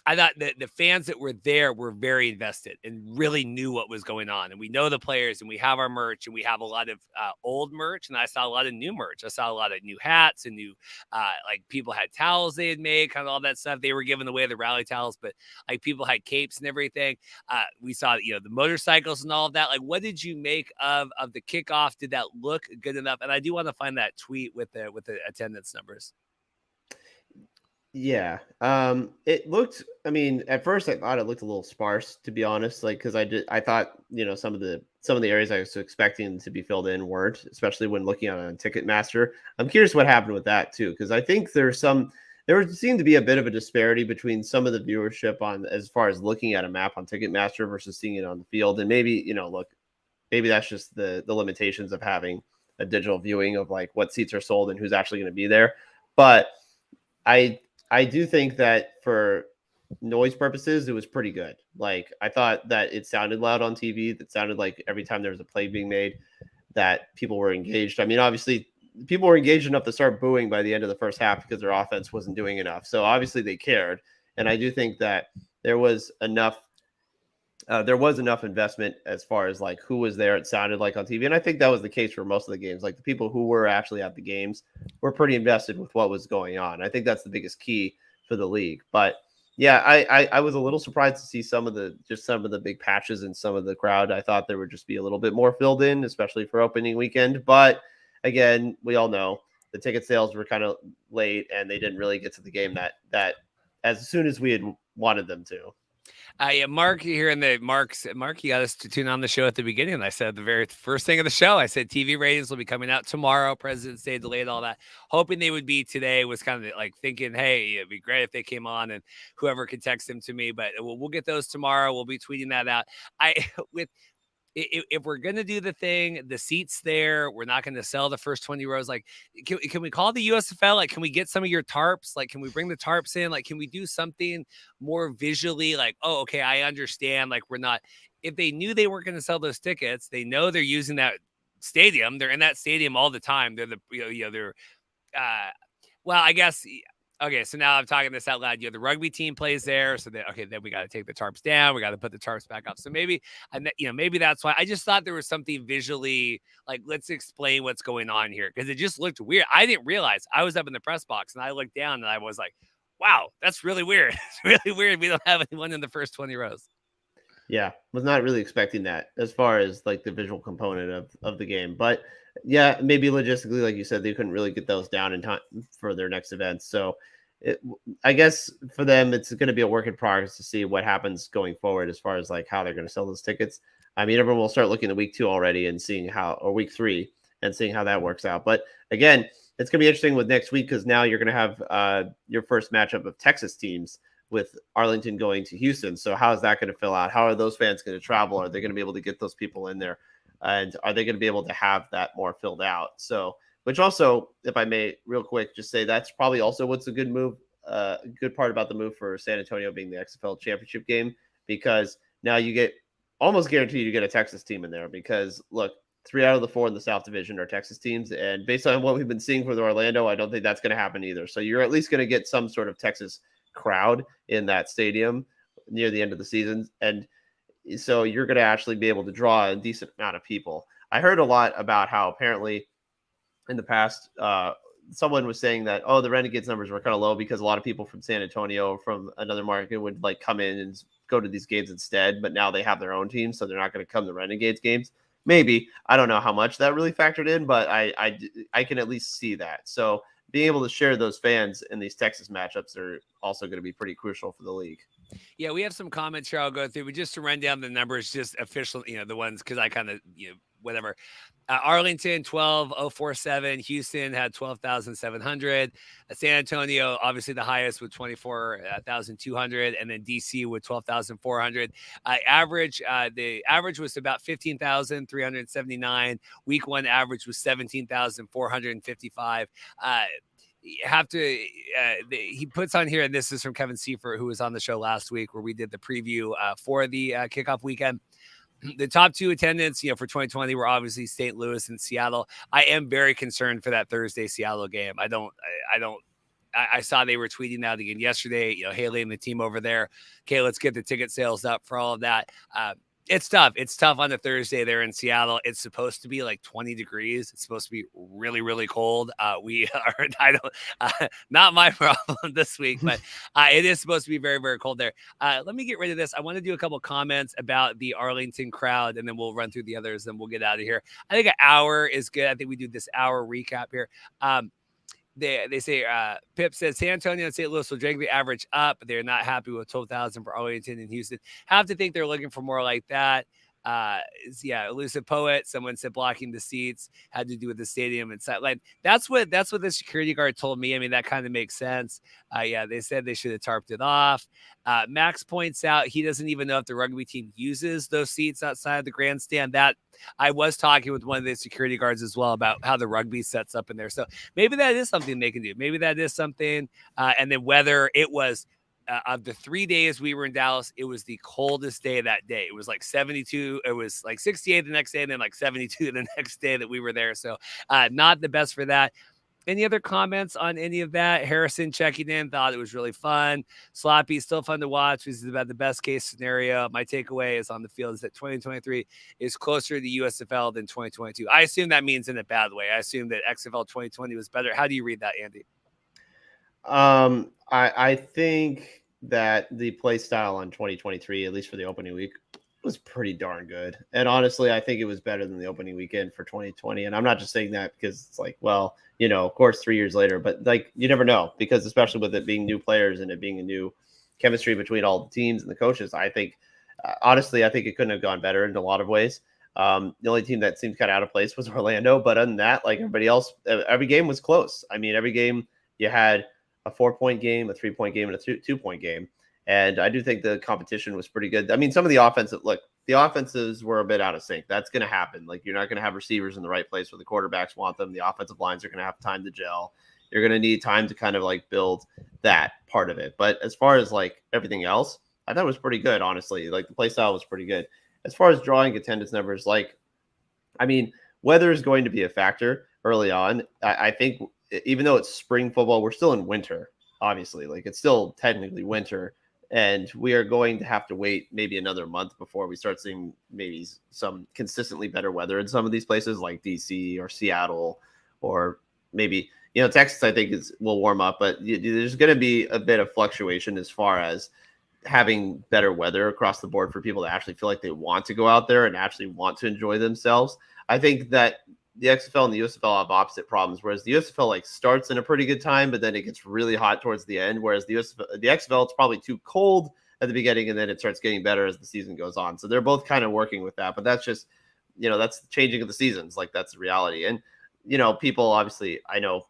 I thought that the fans that were there were very invested and really knew what was going on. And we know the players, and we have our merch, and we have a lot of old merch. And I saw a lot of new merch. I saw a lot of new hats and new, like people had towels they had made, kind of all that stuff. They were giving away the rally towels, but like people had capes and everything. We saw, the motorcycles and all of that. Like, what did you make of the kickoff? Did that look good enough? And I do want to find that tweet with the attendance numbers. Yeah. It looked, I mean, at first I thought it looked a little sparse, to be honest, like, cause I thought, some of the areas I was expecting to be filled in weren't, especially when looking on Ticketmaster. I'm curious what happened with that too. Cause I think there seemed to be a bit of a disparity between some of the viewership on, as far as looking at a map on Ticketmaster versus seeing it on the field. And maybe, maybe that's just the limitations of having a digital viewing of like what seats are sold and who's actually going to be there. But I do think that for noise purposes, it was pretty good. Like, I thought that it sounded loud on TV. That sounded like every time there was a play being made, that people were engaged. I mean, obviously people were engaged enough to start booing by the end of the first half because their offense wasn't doing enough. So obviously they cared. And I do think that there was enough investment as far as like who was there, it sounded like on TV. And I think that was the case for most of the games. Like the people who were actually at the games were pretty invested with what was going on. I think that's the biggest key for the league. But yeah, I was a little surprised to see some of the big patches in some of the crowd. I thought there would just be a little bit more filled in, especially for opening weekend. But again, we all know the ticket sales were kind of late and they didn't really get to the game that as soon as we had wanted them to. Yeah, Mark here in the Mark, you got us to tune on the show at the beginning. And I said the very first thing of the show, I said TV ratings will be coming out tomorrow. President's Day delayed, all that. Hoping they would be today. Was kind of like thinking, hey, it'd be great if they came on and whoever could text them to me. But we'll get those tomorrow. We'll be tweeting that out. If we're going to do the thing, the seats there, we're not going to sell the first 20 rows. Like, can we call the USFL? Like, can we get some of your tarps? Like, can we bring the tarps in? Like, can we do something more visually? Like, oh, okay, I understand. Like, we're not, if they knew they weren't going to sell those tickets, they know they're using that stadium. They're in that stadium all the time. They're well, I guess. Okay, so now I'm talking this out loud. The rugby team plays there, so then we got to take the tarps down. We got to put the tarps back up. So maybe that's why I just thought there was something visually like, let's explain what's going on here, because it just looked weird. I didn't realize. I was up in the press box and I looked down and I was like, wow, that's really weird. It's really weird. We don't have anyone in the first 20 rows. Yeah, was not really expecting that as far as like the visual component of the game, but yeah, maybe logistically, like you said, they couldn't really get those down in time for their next events. So I guess for them, it's going to be a work in progress to see what happens going forward as far as like how they're going to sell those tickets. I mean, everyone will start looking at week 2 already and seeing or week 3 and seeing how that works out. But again, it's going to be interesting with next week because now you're going to have your first matchup of Texas teams with Arlington going to Houston. So how is that going to fill out? How are those fans going to travel? Are they going to be able to get those people in there? And are they going to be able to have that more filled out? So, which also, if I may real quick, just say that's probably also what's a good move, good part about the move for San Antonio being the XFL championship game, because now you get almost guaranteed you get a Texas team in there because look, 3 out of the 4 in the South Division are Texas teams. And based on what we've been seeing for the Orlando, I don't think that's going to happen either. So you're at least going to get some sort of Texas crowd in that stadium near the end of the season. And so you're going to actually be able to draw a decent amount of people. I heard a lot about how apparently in the past, someone was saying that, oh, the Renegades numbers were kind of low because a lot of people from San Antonio, from another market, would like come in and go to these games instead. But now they have their own team, so they're not going to come to Renegades games. Maybe. I don't know how much that really factored in, but I can at least see that. So being able to share those fans in these Texas matchups are also going to be pretty crucial for the league. Yeah, we have some comments here I'll go through, but just to run down the numbers, just official, the ones, because I kind of, whatever. Arlington, 12,047. Houston had 12,700. San Antonio, obviously the highest with 24,200. And then DC with 12,400. The average was about 15,379. Week 1 average was 17,455. He puts on here, and this is from Kevin Seifert, who was on the show last week where we did the preview for the kickoff weekend. The top 2 attendants, for 2020 were obviously St. Louis and Seattle. I am very concerned for that Thursday Seattle game. I saw they were tweeting that again yesterday, Haley and the team over there. Okay, let's get the ticket sales up for all of that. It's tough. It's tough on the Thursday there in Seattle. It's supposed to be like 20 degrees. It's supposed to be really, really cold. Not my problem this week, but it is supposed to be very, very cold there. Let me get rid of this. I want to do a couple comments about the Arlington crowd, and then we'll run through the others, and we'll get out of here. I think an hour is good. I think we do this hour recap here. They say, Pip says San Antonio and St. Louis will drag the average up. They're not happy with 12,000 for Arlington and Houston. Have to think they're looking for more like that. Elusive Poet, someone said blocking the seats had to do with the stadium and sideline. That's what the security guard told me. I mean, that kind of makes sense. They said they should have tarped it off. Max points out he doesn't even know if the rugby team uses those seats outside the grandstand. That I was talking with one of the security guards as well about how the rugby sets up in there. So maybe that is something they can do. Maybe that is something. And then whether it was of the 3 days we were in Dallas, it was the coldest day that day. It was like 72. It was like 68 the next day, and then like 72 the next day that we were there. So not the best for that. Any other comments on any of that? Harrison checking in, thought it was really fun. Sloppy, still fun to watch. This is about the best case scenario. My takeaway is on the field is that 2023 is closer to USFL than 2022. I assume that means in a bad way. I assume that XFL 2020 was better. How do you read that, Andy? I think that the play style on 2023, at least for the opening week, was pretty darn good. And honestly, I think it was better than the opening weekend for 2020. And I'm not just saying that because it's like, well, of course, 3 years later, but like, you never know, because especially with it being new players and it being a new chemistry between all the teams and the coaches, I think, honestly, I think it couldn't have gone better in a lot of ways. The only team that seemed kind of out of place was Orlando. But other than that, like everybody else, every game was close. I mean, every game you had a 4-point game, a 3-point game, and a 2-point game. And I do think the competition was pretty good. I mean, some of the offenses were a bit out of sync. That's going to happen. Like, you're not going to have receivers in the right place where the quarterbacks want them. The offensive lines are going to have time to gel. You're going to need time to kind of like build that part of it. But as far as like everything else, I thought it was pretty good, honestly. Like the play style was pretty good. As far as drawing attendance numbers, weather is going to be a factor early on. I think even though it's spring football, we're still in winter, obviously. Like, it's still technically winter. And we are going to have to wait maybe another month before we start seeing maybe some consistently better weather in some of these places like DC or Seattle, or maybe, Texas, I think will warm up, but there's going to be a bit of fluctuation as far as having better weather across the board for people to actually feel like they want to go out there and actually want to enjoy themselves. I think that the XFL and the USFL have opposite problems, whereas the USFL like starts in a pretty good time, but then it gets really hot towards the end. Whereas the XFL, it's probably too cold at the beginning, and then it starts getting better as the season goes on. So they're both kind of working with that, but that's just, that's the changing of the seasons. Like, that's the reality. And, people obviously, I know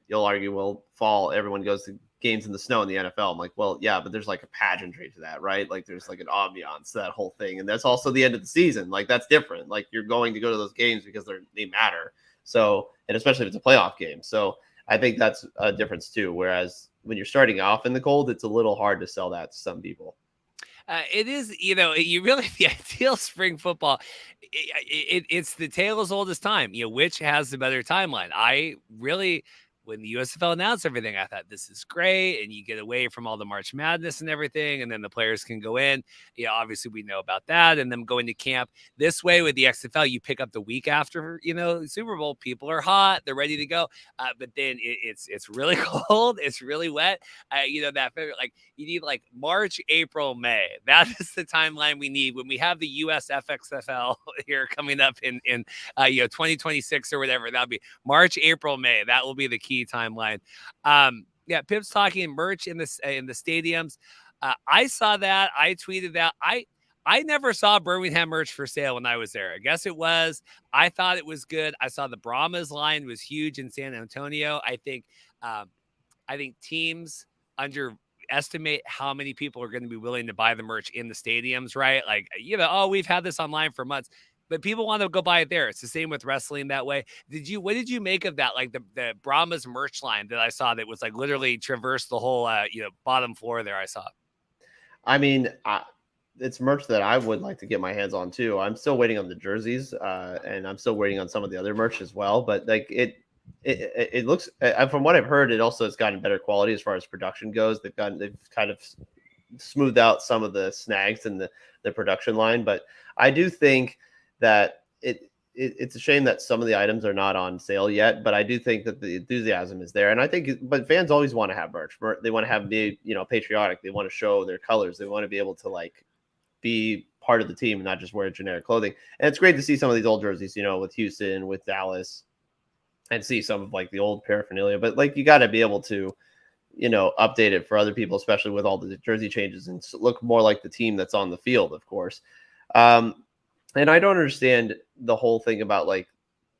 you'll argue, well, fall, everyone goes to games in the snow in the NFL. I'm like, well, yeah, but there's like a pageantry to that, right? Like, there's like an ambiance to that whole thing. And that's also the end of the season. Like, that's different. Like, you're going to go to those games because they matter. So, and especially if it's a playoff game. So I think that's a difference too. Whereas when you're starting off in the cold, it's a little hard to sell that to some people. It is, you really, the ideal spring football, it's the tale as old as time, which has the better timeline. I really, when the USFL announced everything, I thought this is great. And you get away from all the March Madness and everything. And then the players can go in. Obviously we know about that and them going to camp. This way with the XFL, you pick up the week after, Super Bowl. People are hot. They're ready to go. But then it's really cold. It's really wet. That like you need like March, April, May. That is the timeline we need when we have the USFXFL here coming up in 2026 or whatever. That'll be March, April, May. That will be the key timeline. Pip's talking merch in the stadiums. I saw that. I tweeted that. I never saw Birmingham merch for sale when I was there. I guess it was. I thought it was good. I saw the Brahmas line was huge in San Antonio. I think teams underestimate how many people are going to be willing to buy the merch in the stadiums, right? Like, we've had this online for months, but people want to go buy it there. It's the same with wrestling that way. What did you make of that? Like the Brahmas merch line that I saw that was like literally traversed the whole, bottom floor there. I saw. I mean, it's merch that I would like to get my hands on too. I'm still waiting on the jerseys, and I'm still waiting on some of the other merch as well. But like it looks, from what I've heard, it also has gotten better quality as far as production goes. They've kind of smoothed out some of the snags in the production line. But I do think that it's a shame that some of the items are not on sale yet, but I do think that the enthusiasm is there. And I think, but fans always want to have merch. They want to have patriotic. They want to show their colors. They want to be able to like be part of the team and not just wear generic clothing. And it's great to see some of these old jerseys, with Houston, with Dallas, and see some of like the old paraphernalia. But like, you got to be able to, update it for other people, especially with all the jersey changes, and look more like the team that's on the field, of course. And I don't understand the whole thing about like,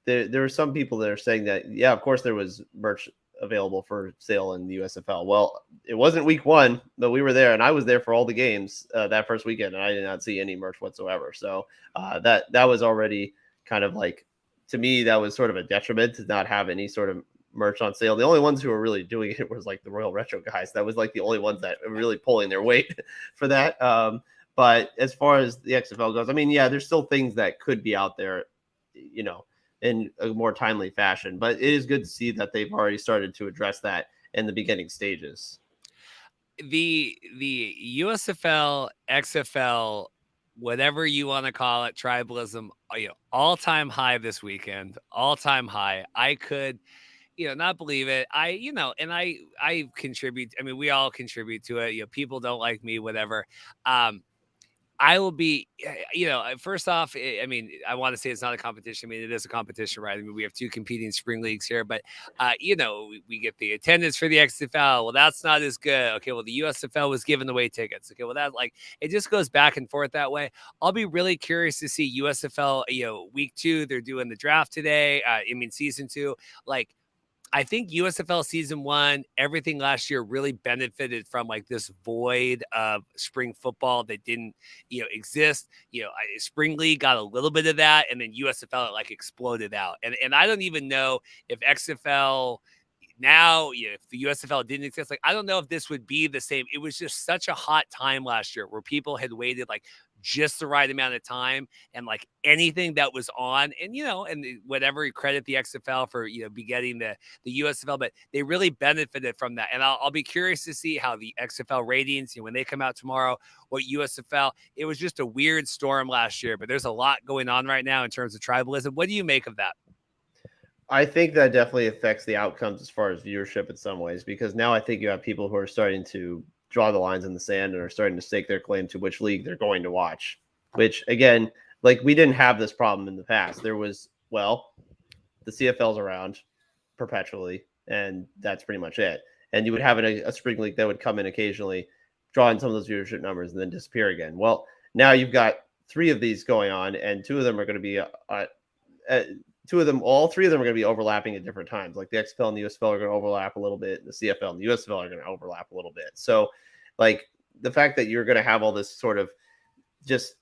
there are some people that are saying that, yeah, of course there was merch available for sale in the USFL. Well, it wasn't week one, but we were there, and I was there for all the games that first weekend, and I did not see any merch whatsoever. So that was already kind of like, to me, that was sort of a detriment to not have any sort of merch on sale. The only ones who were really doing it was like the Royal Retro guys. That was like the only ones that were really pulling their weight for that. But as far as the XFL goes, I mean, yeah, there's still things that could be out there, in a more timely fashion. But it is good to see that they've already started to address that in the beginning stages. The USFL, XFL, whatever you want to call it, tribalism, all-time high this weekend, all-time high. I could, not believe it. And I contribute. I mean, we all contribute to it. People don't like me, whatever. I will be, first off, I mean, I want to say it's not a competition. I mean, it is a competition, right? I mean, we have two competing spring leagues here, but, we get the attendance for the XFL. Well, that's not as good. Okay, well, the USFL was giving away tickets. Okay, well, it just goes back and forth that way. I'll be really curious to see USFL, week 2, they're doing the draft today. Season 2, I think USFL season 1, everything last year really benefited from like this void of spring football that didn't, exist. Spring league got a little bit of that, and then USFL exploded out. And I don't even know if XFL now, if the USFL didn't exist, I don't know if this would be the same. It was just such a hot time last year where people had waited just the right amount of time, and anything that was on, and whatever you credit the XFL for begetting the USFL, but they really benefited from that. And I'll be curious to see how the XFL ratings, when they come out tomorrow, what USFL. It was just a weird storm last year, but there's a lot going on right now in terms of tribalism. What do you make of that? I think that definitely affects the outcomes as far as viewership in some ways, because now I think you have people who are starting to draw the lines in the sand and are starting to stake their claim to which league they're going to watch, which again, we didn't have this problem in the past. There was, the CFL's around perpetually, and that's pretty much it. And you would have a spring league that would come in occasionally, draw in some of those viewership numbers, and then disappear again. Well, now you've got 3 of these going on, and 2 of them are going to be all 3 of them are going to be overlapping at different times. Like the XFL and the USFL are going to overlap a little bit. The CFL and the USFL are going to overlap a little bit. So the fact that you're going to have all this sort of just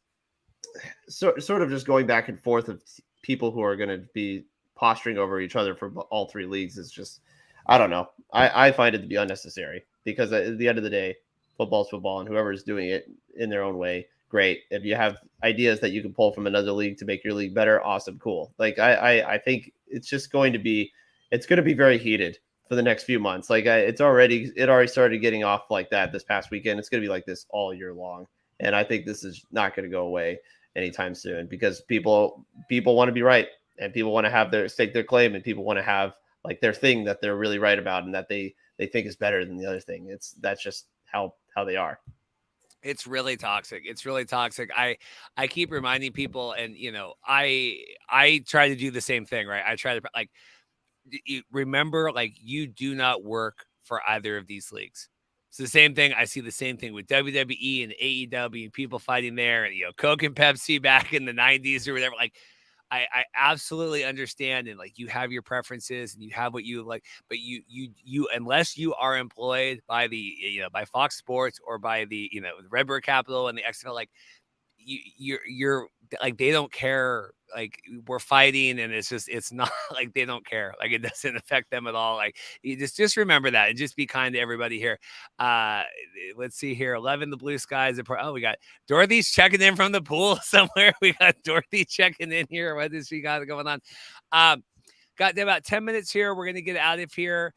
going back and forth of people who are going to be posturing over each other for all 3 leagues is just, I don't know. I find it to be unnecessary, because at the end of the day, football's football, and whoever is doing it in their own way, great. If you have ideas that you can pull from another league to make your league better, awesome, cool. I think it's going to be very heated for the next few months. It already started getting off like that this past weekend. It's going to be like this all year long. And I think this is not going to go away anytime soon, because people want to be right, and people want to have stake their claim, and people want to have their thing that they're really right about, and that they think is better than the other thing. That's just how they are. It's really toxic. It's really toxic. I keep reminding people, and I try to do the same thing, right? I try to remember, you do not work for either of these leagues. It's the same thing. I see the same thing with WWE and AEW and people fighting there, and Coke and Pepsi back in the 90s or whatever. I absolutely understand, and you have your preferences and you have what you like, but you unless you are employed by the by Fox Sports or by the the Redbird Capital and the XFL, you're they don't care. We're fighting, and it's not they don't care. It doesn't affect them at all. You just remember that, and just be kind to everybody here. Let's see here. 11, the Blue Skies. Oh, we got Dorothy's checking in from the pool somewhere. We got Dorothy checking in here. What does she got going on? Got about 10 minutes here. We're going to get out of here.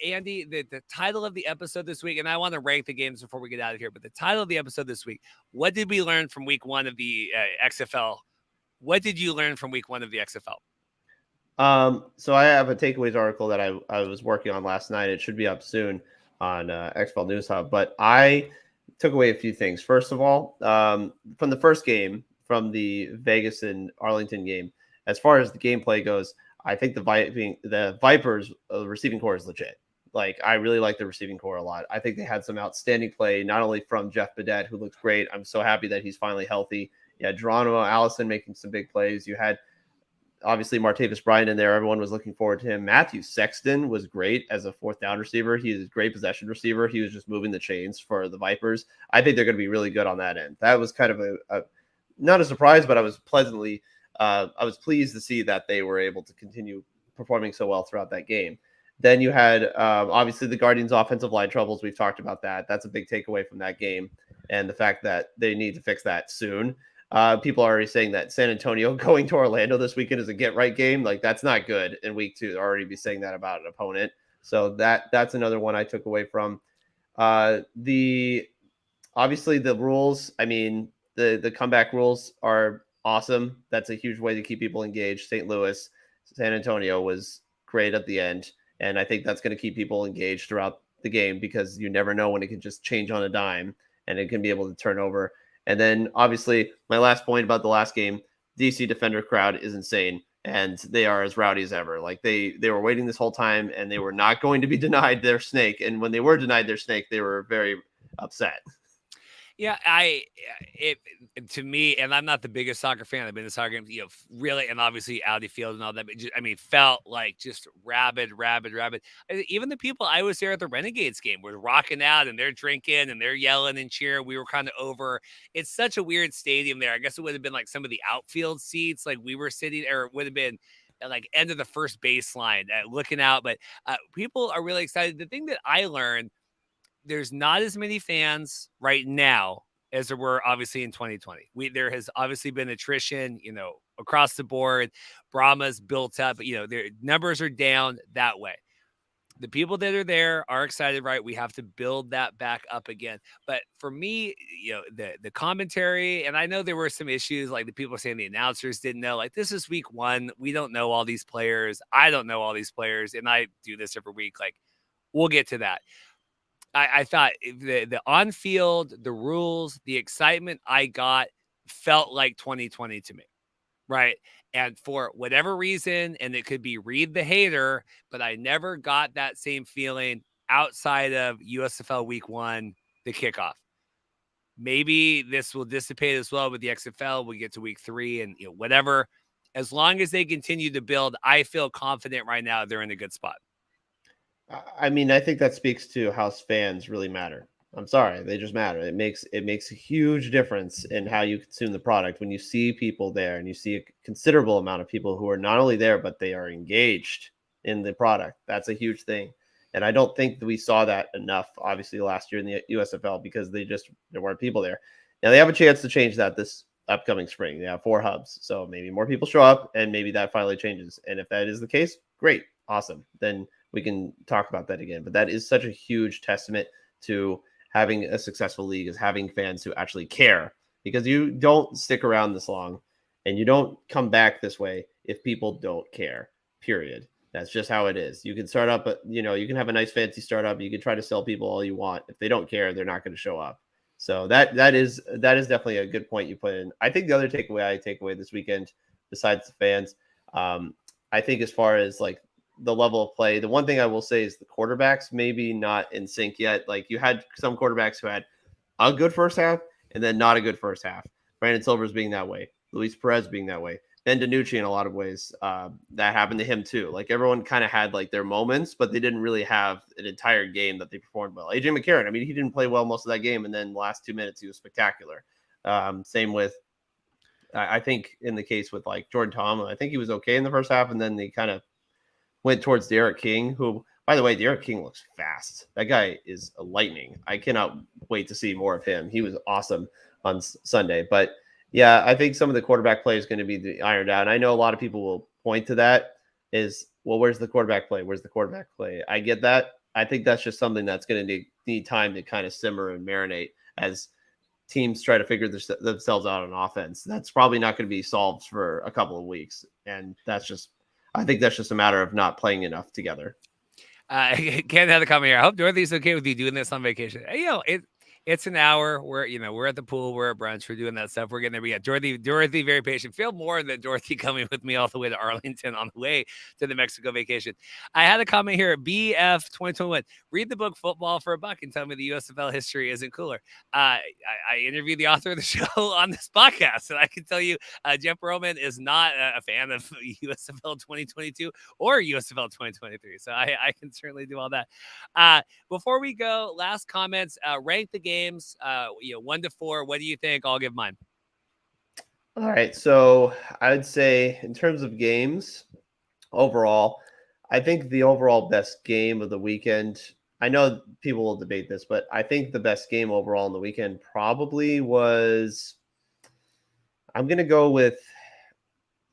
Andy, the title of the episode this week, and I want to rank the games before we get out of here, but the title of the episode this week, what did we learn from week 1 of the XFL? What did you learn from week 1 of the XFL? So I have a takeaways article that I was working on last night. It should be up soon on XFL News Hub, but I took away a few things. First of all, from the first game, from the Vegas and Arlington game, as far as the gameplay goes, I think the Vipers receiving core is legit. I really like the receiving core a lot. I think they had some outstanding play, not only from Jeff Badet, who looks great. I'm so happy that he's finally healthy. You had Geronimo Allison making some big plays. You had obviously Martavis Bryant in there. Everyone was looking forward to him. Matthew Sexton was great as a 4th down receiver. He is a great possession receiver. He was just moving the chains for the Vipers. I think they're going to be really good on that end. That was kind of a not a surprise, but I was pleased to see that they were able to continue performing so well throughout that game. Then you had obviously the Guardians' offensive line troubles. We've talked about that. That's a big takeaway from that game, and the fact that they need to fix that soon. People are already saying that San Antonio going to Orlando this weekend is a get-right game. Like, that's not good in week 2. They'll already be saying that about an opponent. So that's another one I took away from. The obviously the rules. I mean, the comeback rules are awesome. That's a huge way to keep people engaged. St. Louis, San Antonio was great at the end. And I think that's going to keep people engaged throughout the game because you never know when it can just change on a dime and it can be able to turn over. And then obviously my last point about the last game, DC Defender crowd is insane and they are as rowdy as ever. Like they were waiting this whole time and they were not going to be denied their snake. And when they were denied their snake, they were very upset. Yeah, to me, and I'm not the biggest soccer fan. I've been to soccer games, really, and obviously Audi Field and all that. But felt like just rabid. Even the people I was there at the Renegades game were rocking out and they're drinking and they're yelling and cheering. We were kind of over. It's such a weird stadium there. I guess it would have been like some of the outfield seats, like we were sitting, or it would have been like end of the first baseline, looking out. But people are really excited. The thing that I learned, there's not as many fans right now as there were obviously in 2020. There has obviously been attrition, across the board. Brahma's built up, their numbers are down that way. The people that are there are excited, right? We have to build that back up again. But for me, the commentary, and I know there were some issues, like the people saying the announcers didn't know, like this is week 1. We don't know all these players. I don't know all these players. And I do this every week. Like, we'll get to that. I thought the on-field, the rules, the excitement I got felt like 2020 to me, right? And for whatever reason, and it could be read the hater, but I never got that same feeling outside of USFL week 1, the kickoff. Maybe this will dissipate as well with the XFL. We get to week 3 and whatever. As long as they continue to build, I feel confident right now they're in a good spot. I mean, I think that speaks to how fans really matter. I'm sorry, they just matter. It makes a huge difference in how you consume the product when you see people there and you see a considerable amount of people who are not only there but they are engaged in the product. That's a huge thing. And I don't think that we saw that enough, obviously, last year in the USFL because there weren't people there. Now they have a chance to change that this upcoming spring. They have 4 hubs, so maybe more people show up and maybe that finally changes. And if that is the case, great, awesome. Then we can talk about that again. But that is such a huge testament to having a successful league, is having fans who actually care, because you don't stick around this long and you don't come back this way if people don't care, period. That's just how it is. You can start up, you can have a nice fancy startup. You can try to sell people all you want. If they don't care, they're not going to show up. So that is definitely a good point you put in. I think the other takeaway I take away this weekend, besides the fans, I think as far as like the level of play, the one thing I will say is the quarterbacks maybe not in sync yet. Like you had some quarterbacks who had a good first half and then not a good first half. Brandon Silvers being that way, Luis Perez being that way, Ben DiNucci in a lot of ways. That happened to him too. Like everyone kind of had like their moments, but they didn't really have an entire game that they performed well. AJ McCarron, I mean, he didn't play well most of that game, and then the last 2 minutes he was spectacular. Same with I think in the case with like Jordan Tomlin, I think he was okay in the first half, and then they kind of went towards Derek King, who, by the way, Derek King looks fast. That guy is a lightning. I cannot wait to see more of him. He was awesome on Sunday. But yeah, I think some of the quarterback play is going to be the ironed out. And I know a lot of people will point to that is, well, where's the quarterback play? Where's the quarterback play? I get that. I think that's just something that's going to need time to kind of simmer and marinate as teams try to figure themselves out on offense. That's probably not going to be solved for a couple of weeks. And I think that's just a matter of not playing enough together. Ken had a comment here. I hope Dorothy's okay with you doing this on vacation. It's an hour. We're at the pool. We're at brunch. We're doing that stuff. We're getting there. But yeah, Dorothy, very patient. Feel more than Dorothy coming with me all the way to Arlington on the way to the Mexico vacation. I had a comment here. BF 2021. Read the book Football for $1 and tell me the USFL history isn't cooler. I interviewed the author of the show on this podcast, and I can tell you, Jeff Roman is not a fan of USFL 2022 or USFL 2023. So I can certainly do all that. Before we go, last comments. Rank the games, 1 to 4. What do you think? I'll give mine. All right. So I would say in terms of games overall, I think the overall best game of the weekend, I know people will debate this, but I think the best game overall on the weekend probably was, I'm going to go with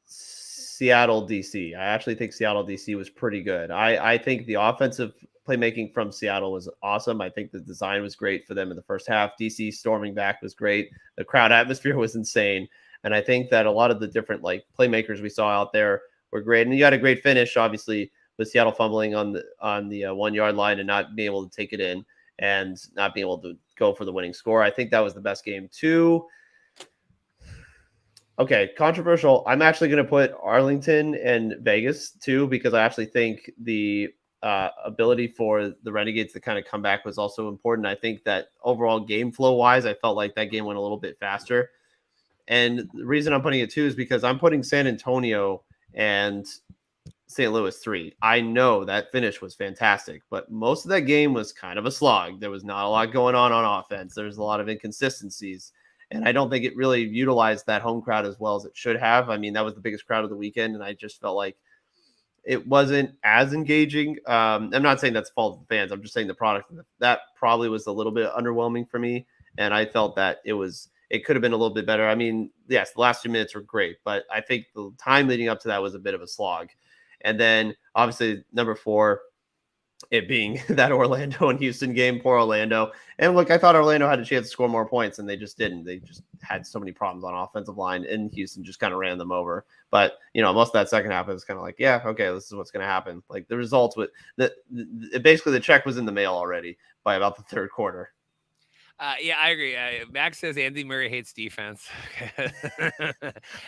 Seattle DC. I actually think Seattle DC was pretty good. I think the offensive playmaking from Seattle was awesome. I think the design was great for them in the first half. DC storming back was great. The crowd atmosphere was insane. And I think that a lot of the different like playmakers we saw out there were great. And you had a great finish, obviously, with Seattle fumbling on the 1 yard line and not being able to take it in and not being able to go for the winning score. I think that was the best game too. Okay, controversial. I'm actually going to put Arlington and Vegas too, because I actually think the ability for the Renegades to kind of come back was also important. I think that overall game flow wise, I felt like that game went a little bit faster. And the reason I'm putting it too is because I'm putting San Antonio and St. Louis 3. I know that finish was fantastic, but most of that game was kind of a slog. There was not a lot going on offense. There's a lot of inconsistencies. And I don't think it really utilized that home crowd as well as it should have. I mean, that was the biggest crowd of the weekend, and I just felt like it wasn't as engaging. I'm not saying that's fault of the fans. I'm just saying the product that probably was a little bit underwhelming for me, and I felt that it could have been a little bit better. I mean, yes, the last 2 minutes were great, but I think the time leading up to that was a bit of a slog. And then obviously number 4, it being that Orlando and Houston game, poor Orlando. And look, I thought Orlando had a chance to score more points, and they just didn't. They just had so many problems on offensive line, and Houston just kind of ran them over. But, most of that second half, it was kind of like, yeah, okay, this is what's going to happen. Like the results with basically the check was in the mail already by about the third quarter. Yeah, I agree. Max says Andy Murray hates defense.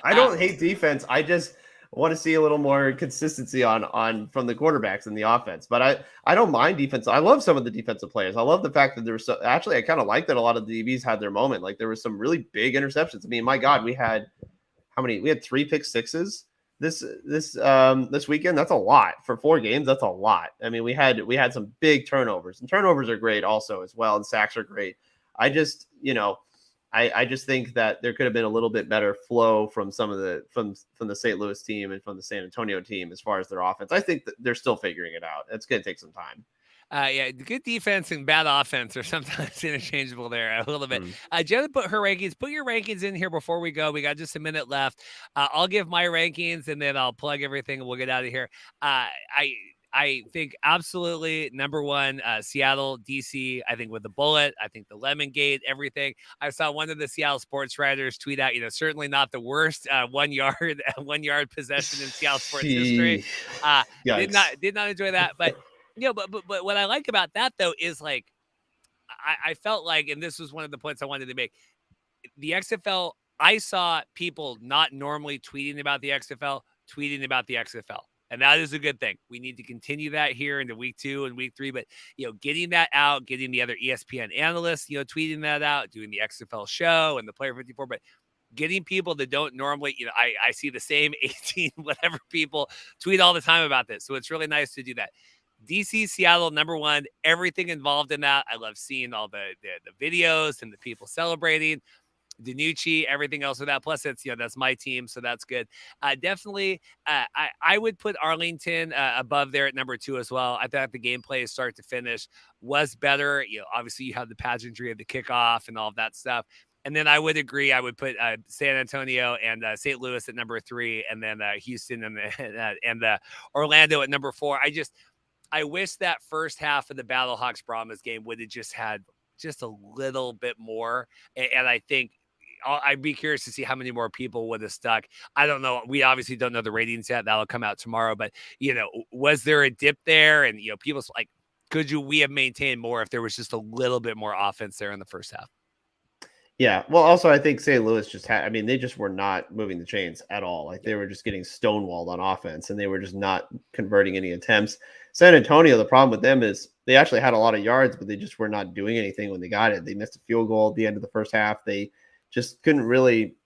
I don't hate defense. I just want to see a little more consistency on from the quarterbacks in the offense. But I don't mind defense. I love some of the defensive players. I love the fact that there was actually I kind of like that a lot of the DBs had their moment. Like there was some really big interceptions. I mean, my God, we had how many? We had 3 pick-6s this weekend. That's a lot for 4 games. That's a lot. I mean, we had some big turnovers, and turnovers are great also as well, and sacks are great. I just I just think that there could have been a little bit better flow from some of from the St. Louis team and from the San Antonio team as far as their offense. I think that they're still figuring it out. It's going to take some time. Yeah, good defense and bad offense are sometimes interchangeable there a little bit. Jenna put her rankings. Put your rankings in here before we go. We got just a minute left. I'll give my rankings and then I'll plug everything and we'll get out of here. I think absolutely number 1, Seattle, DC. I think with the bullet, I think the Lemon Gate, everything. I saw one of the Seattle sports writers tweet out, certainly not the worst 1 yard possession in Seattle sports history. Did not enjoy that, but but what I like about that though is like I felt like, and this was one of the points I wanted to make. The XFL, I saw people not normally tweeting about the XFL, tweeting about the XFL. And that is a good thing. We need to continue that here into week 2 and week 3. But, getting that out, getting the other ESPN analysts, tweeting that out, doing the XFL show and the Player 54. But getting people that don't normally, I see the same 18, whatever people tweet all the time about this. So it's really nice to do that. DC, Seattle, number 1, everything involved in that. I love seeing all the videos and the people celebrating. Danucci, everything else with that. Plus, it's that's my team, so that's good. Definitely, I would put Arlington above there at number 2 as well. I thought the gameplay, start to finish, was better. Obviously, you have the pageantry of the kickoff and all of that stuff. And then I would agree. I would put San Antonio and St. Louis at number 3, and then Houston and Orlando at number 4. I wish that first half of the Battlehawks Brahmas game would have just had just a little bit more, and I think. I'd be curious to see how many more people would have stuck. I don't know. We obviously don't know the ratings yet. That'll come out tomorrow. But, was there a dip there? And, people's like, we have maintained more if there was just a little bit more offense there in the first half? Yeah. Well, also, I think St. Louis they just were not moving the chains at all. Like they were just getting stonewalled on offense and they were just not converting any attempts. San Antonio, the problem with them is they actually had a lot of yards, but they just were not doing anything when they got it. They missed a field goal at the end of the first half. They just couldn't really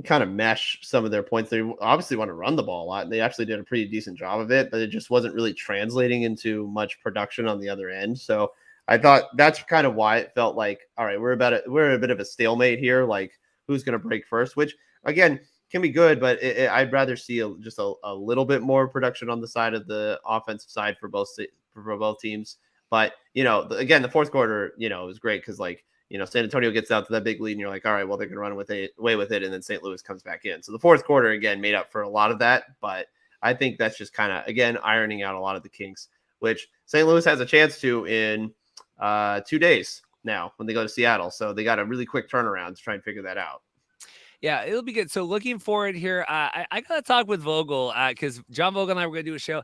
kind of mesh some of their points. They obviously want to run the ball a lot. They actually did a pretty decent job of it, but it just wasn't really translating into much production on the other end. So I thought that's kind of why it felt like, all right, we're a bit of a stalemate here. Like who's going to break first, which again, can be good, but I'd rather see just a little bit more production on the side of the offensive side for both teams. But again, the fourth quarter, was great because San Antonio gets out to that big lead, and you're like, all right, well, they're gonna run away with it, and then St. Louis comes back in. So the fourth quarter again made up for a lot of that, but I think that's just kind of again ironing out a lot of the kinks, which St. Louis has a chance to in 2 days now when they go to Seattle. So they got a really quick turnaround to try and figure that out. Yeah, it'll be good. So looking forward here. I got to talk with Vogel because John Vogel and I were going to do a show.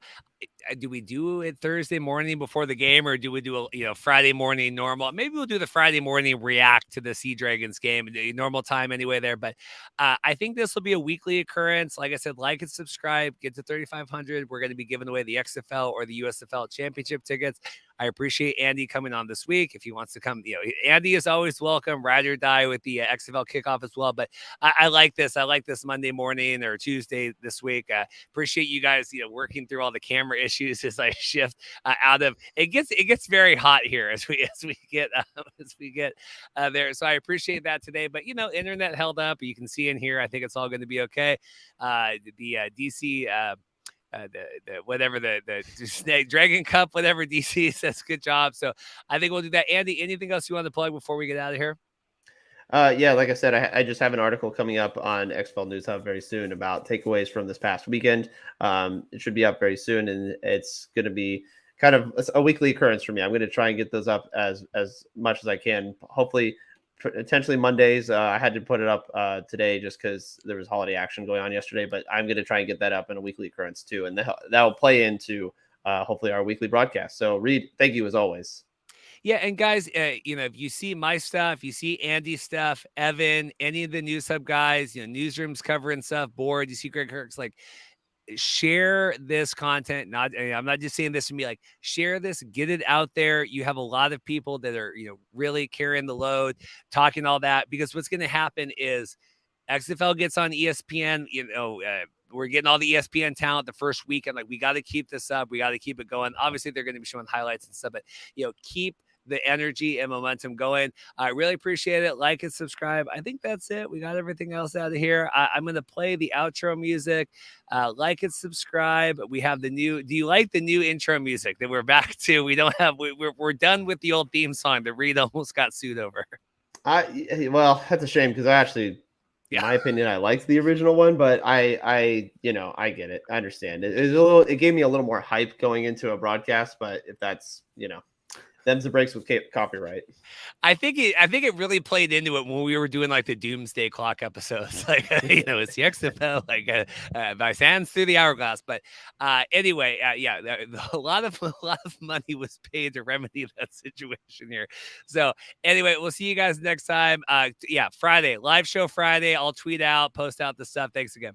Do we do it Thursday morning before the game, or do we do a Friday morning normal? Maybe we'll do the Friday morning react to the Sea Dragons game, normal time anyway there. But I think this will be a weekly occurrence. Like I said, like and subscribe, get to 3,500. We're going to be giving away the XFL or the USFL championship tickets. I appreciate Andy coming on this week. If he wants to come, Andy is always welcome, ride or die with the XFL kickoff as well. But I like this. I like this Monday morning or Tuesday this week. Appreciate you guys, working through all the camera issues as I shift out of it. Gets very hot here as we get there. So I appreciate that today. But internet held up. You can see in here. I think it's all going to be okay. The DC. The Dragon Cup, whatever DC says, good job. So I think we'll do that. Andy, anything else you want to plug before we get out of here? Yeah, like I said, I just have an article coming up on XFL News Hub very soon about takeaways from this past weekend. It should be up very soon, and it's going to be kind of a weekly occurrence for me. I'm going to try and get those up as much as I can. Hopefully, potentially Mondays. I had to put it up today just because there was holiday action going on yesterday, but I'm going to try and get that up in a weekly occurrence too, and that will play into hopefully our weekly broadcast. So, Reed, thank you as always. Yeah, and guys, if you see my stuff, you see Andy's stuff, Evan, any of the News Hub guys, newsrooms covering stuff, board, you see Greg Kirk's, share this content. I'm not just saying this to me, share this, get it out there. You have a lot of people that are, really carrying the load, talking all that, because what's going to happen is XFL gets on ESPN, we're getting all the ESPN talent the first weekend. We got to keep this up. We got to keep it going. Obviously, they're going to be showing highlights and stuff, but, keep the energy and momentum going. I really appreciate it. Like and subscribe. I think that's it. We got everything else out of here. I'm going to play the outro music. Like and subscribe. We have do you like the new intro music that we're back to? We don't have, we're done with the old theme song that Reed almost got sued over. Well, that's a shame because I actually, in my opinion, I liked the original one, but I get it. I understand. It gave me a little more hype going into a broadcast, but if that's, them's the breaks with copyright. I think it really played into it when we were doing the Doomsday Clock episodes. It's the XFL, by sands through the hourglass. But anyway, a lot of money was paid to remedy that situation here. So anyway, we'll see you guys next time. Friday, live show Friday. I'll tweet out, post out the stuff. Thanks again.